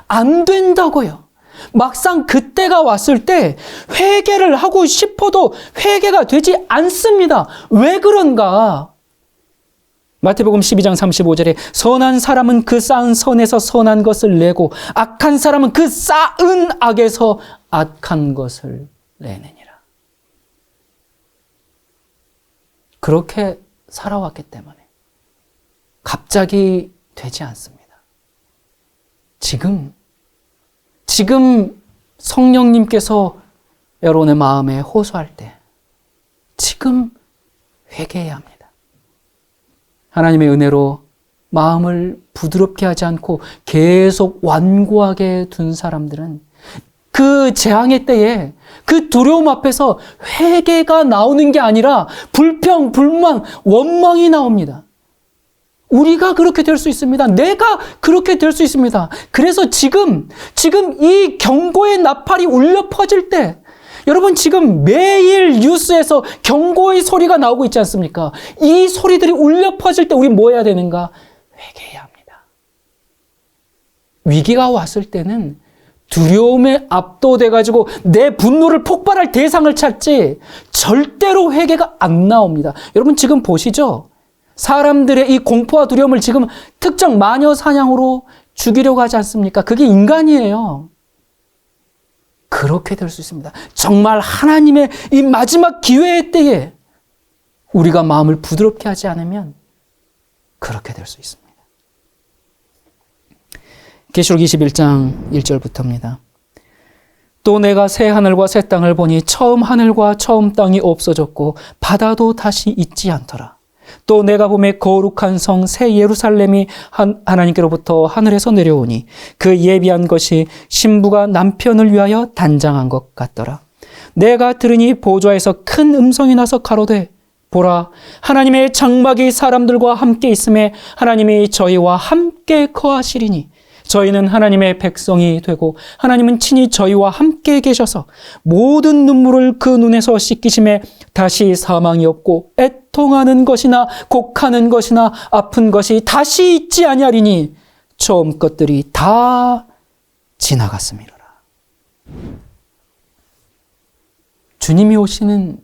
안 된다고요. 막상 그때가 왔을 때 회개를 하고 싶어도 회개가 되지 않습니다. 왜 그런가? 마태복음 12장 35절에 선한 사람은 그 쌓은 선에서 선한 것을 내고 악한 사람은 그 쌓은 악에서 악한 것을 내느니라. 그렇게 살아왔기 때문에 갑자기 되지 않습니다. 지금 성령님께서 여러분의 마음에 호소할 때 지금 회개해야 합니다. 하나님의 은혜로 마음을 부드럽게 하지 않고 계속 완고하게 둔 사람들은 그 재앙의 때에 그 두려움 앞에서 회개가 나오는 게 아니라 불평, 불만, 원망이 나옵니다. 우리가 그렇게 될 수 있습니다. 내가 그렇게 될 수 있습니다. 그래서 지금 이 경고의 나팔이 울려 퍼질 때, 여러분 지금 매일 뉴스에서 경고의 소리가 나오고 있지 않습니까? 이 소리들이 울려 퍼질 때 우리 뭐 해야 되는가? 회개해야 합니다. 위기가 왔을 때는 두려움에 압도돼가지고 내 분노를 폭발할 대상을 찾지 절대로 회개가 안 나옵니다. 여러분 지금 보시죠? 사람들의 이 공포와 두려움을 지금 특정 마녀 사냥으로 죽이려고 하지 않습니까? 그게 인간이에요. 그렇게 될 수 있습니다. 정말 하나님의 이 마지막 기회의 때에 우리가 마음을 부드럽게 하지 않으면 그렇게 될 수 있습니다. 계시록 21장 1절부터입니다. 또 내가 새 하늘과 새 땅을 보니 처음 하늘과 처음 땅이 없어졌고 바다도 다시 있지 않더라. 또 내가 보매 거룩한 성 새 예루살렘이 하나님께로부터 하늘에서 내려오니 그 예비한 것이 신부가 남편을 위하여 단장한 것 같더라. 내가 들으니 보좌에서 큰 음성이 나서 가로되 보라, 하나님의 장막이 사람들과 함께 있음에 하나님이 저희와 함께 거하시리니 저희는 하나님의 백성이 되고 하나님은 친히 저희와 함께 계셔서 모든 눈물을 그 눈에서 씻기심에 다시 사망이 없고 애통하는 것이나 곡하는 것이나 아픈 것이 다시 있지 아니하리니 처음 것들이 다 지나갔음이로라. 주님이 오시는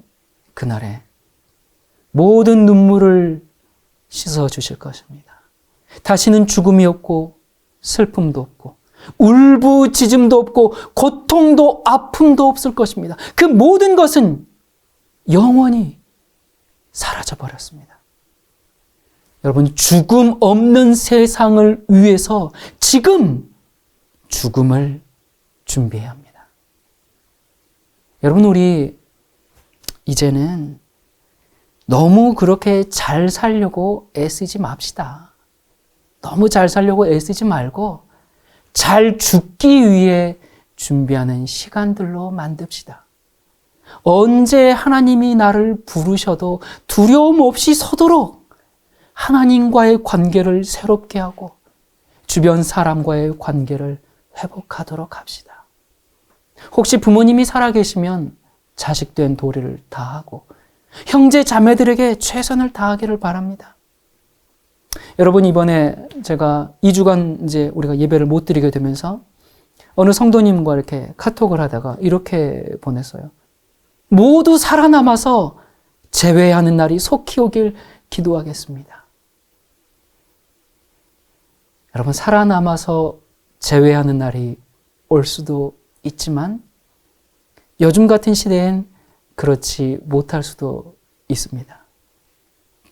그날에 모든 눈물을 씻어 주실 것입니다. 다시는 죽음이 없고 슬픔도 없고 울부짖음도 없고 고통도 아픔도 없을 것입니다. 그 모든 것은 영원히 사라져버렸습니다. 여러분, 죽음 없는 세상을 위해서 지금 죽음을 준비해야 합니다. 여러분, 우리 이제는 너무 그렇게 잘 살려고 애쓰지 맙시다. 너무 잘 살려고 애쓰지 말고 잘 죽기 위해 준비하는 시간들로 만듭시다. 언제 하나님이 나를 부르셔도 두려움 없이 서도록 하나님과의 관계를 새롭게 하고 주변 사람과의 관계를 회복하도록 합시다. 혹시 부모님이 살아계시면 자식된 도리를 다하고 형제 자매들에게 최선을 다하기를 바랍니다. 여러분, 이번에 제가 2주간 이제 우리가 예배를 못 드리게 되면서 어느 성도님과 이렇게 카톡을 하다가 이렇게 보냈어요. 모두 살아남아서 재회하는 날이 속히 오길 기도하겠습니다. 여러분, 살아남아서 재회하는 날이 올 수도 있지만 요즘 같은 시대엔 그렇지 못할 수도 있습니다.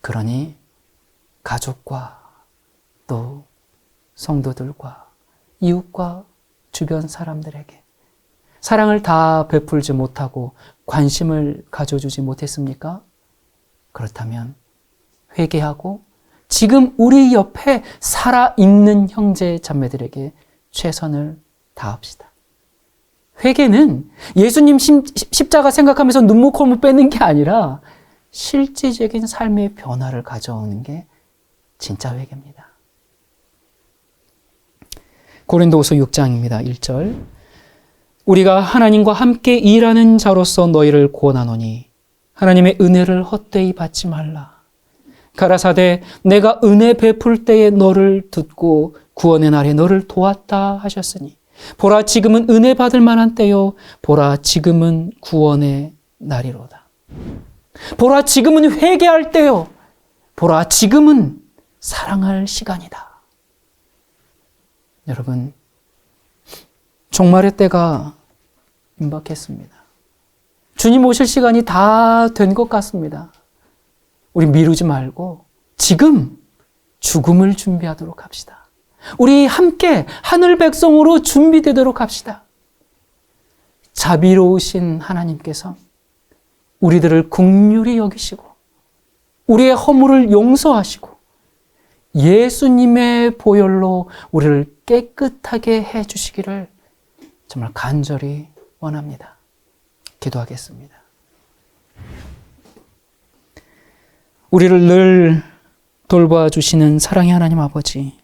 그러니 가족과 또 성도들과 이웃과 주변 사람들에게 사랑을 다 베풀지 못하고 관심을 가져주지 못했습니까? 그렇다면 회개하고 지금 우리 옆에 살아있는 형제 자매들에게 최선을 다합시다. 회개는 예수님 십자가 생각하면서 눈물 콧물 빼는 게 아니라 실제적인 삶의 변화를 가져오는 게 진짜 회개입니다. 고린도후서 6장입니다. 1절. 우리가 하나님과 함께 일하는 자로서 너희를 구원하노니 하나님의 은혜를 헛되이 받지 말라. 가라사대 내가 은혜 베풀 때에 너를 듣고 구원의 날에 너를 도왔다 하셨으니 보라 지금은 은혜 받을 만한 때요 보라 지금은 구원의 날이로다. 보라 지금은 회개할 때요 보라 지금은 사랑할 시간이다. 여러분, 종말의 때가 임박했습니다. 주님 오실 시간이 다 된 것 같습니다. 우리 미루지 말고 지금 죽음을 준비하도록 합시다. 우리 함께 하늘 백성으로 준비되도록 합시다. 자비로우신 하나님께서 우리들을 긍휼히 여기시고 우리의 허물을 용서하시고 예수님의 보혈로 우리를 깨끗하게 해주시기를 정말 간절히 원합니다. 기도하겠습니다. 우리를 늘 돌봐주시는 사랑의 하나님 아버지,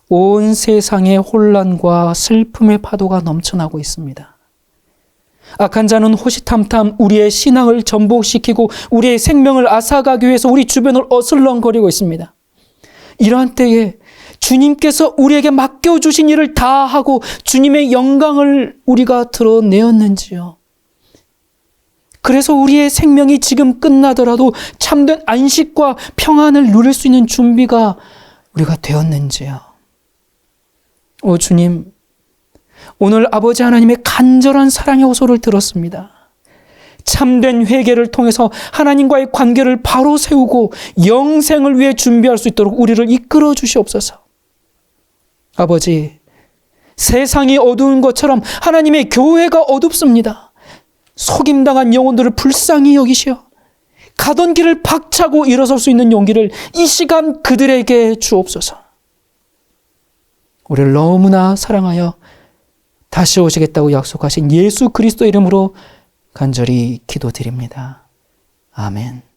온 세상에 혼란과 슬픔의 파도가 넘쳐나고 있습니다. 악한 자는 호시탐탐 우리의 신앙을 전복시키고 우리의 생명을 앗아가기 위해서 우리 주변을 어슬렁거리고 있습니다. 이러한 때에 주님께서 우리에게 맡겨주신 일을 다 하고 주님의 영광을 우리가 드러내었는지요. 그래서 우리의 생명이 지금 끝나더라도 참된 안식과 평안을 누릴 수 있는 준비가 우리가 되었는지요. 오 주님, 오늘 아버지 하나님의 간절한 사랑의 호소를 들었습니다. 참된 회개를 통해서 하나님과의 관계를 바로 세우고 영생을 위해 준비할 수 있도록 우리를 이끌어 주시옵소서. 아버지, 세상이 어두운 것처럼 하나님의 교회가 어둡습니다. 속임당한 영혼들을 불쌍히 여기시어 가던 길을 박차고 일어설 수 있는 용기를 이 시간 그들에게 주옵소서. 우리를 너무나 사랑하여 다시 오시겠다고 약속하신 예수 그리스도 이름으로 간절히 기도드립니다. 아멘.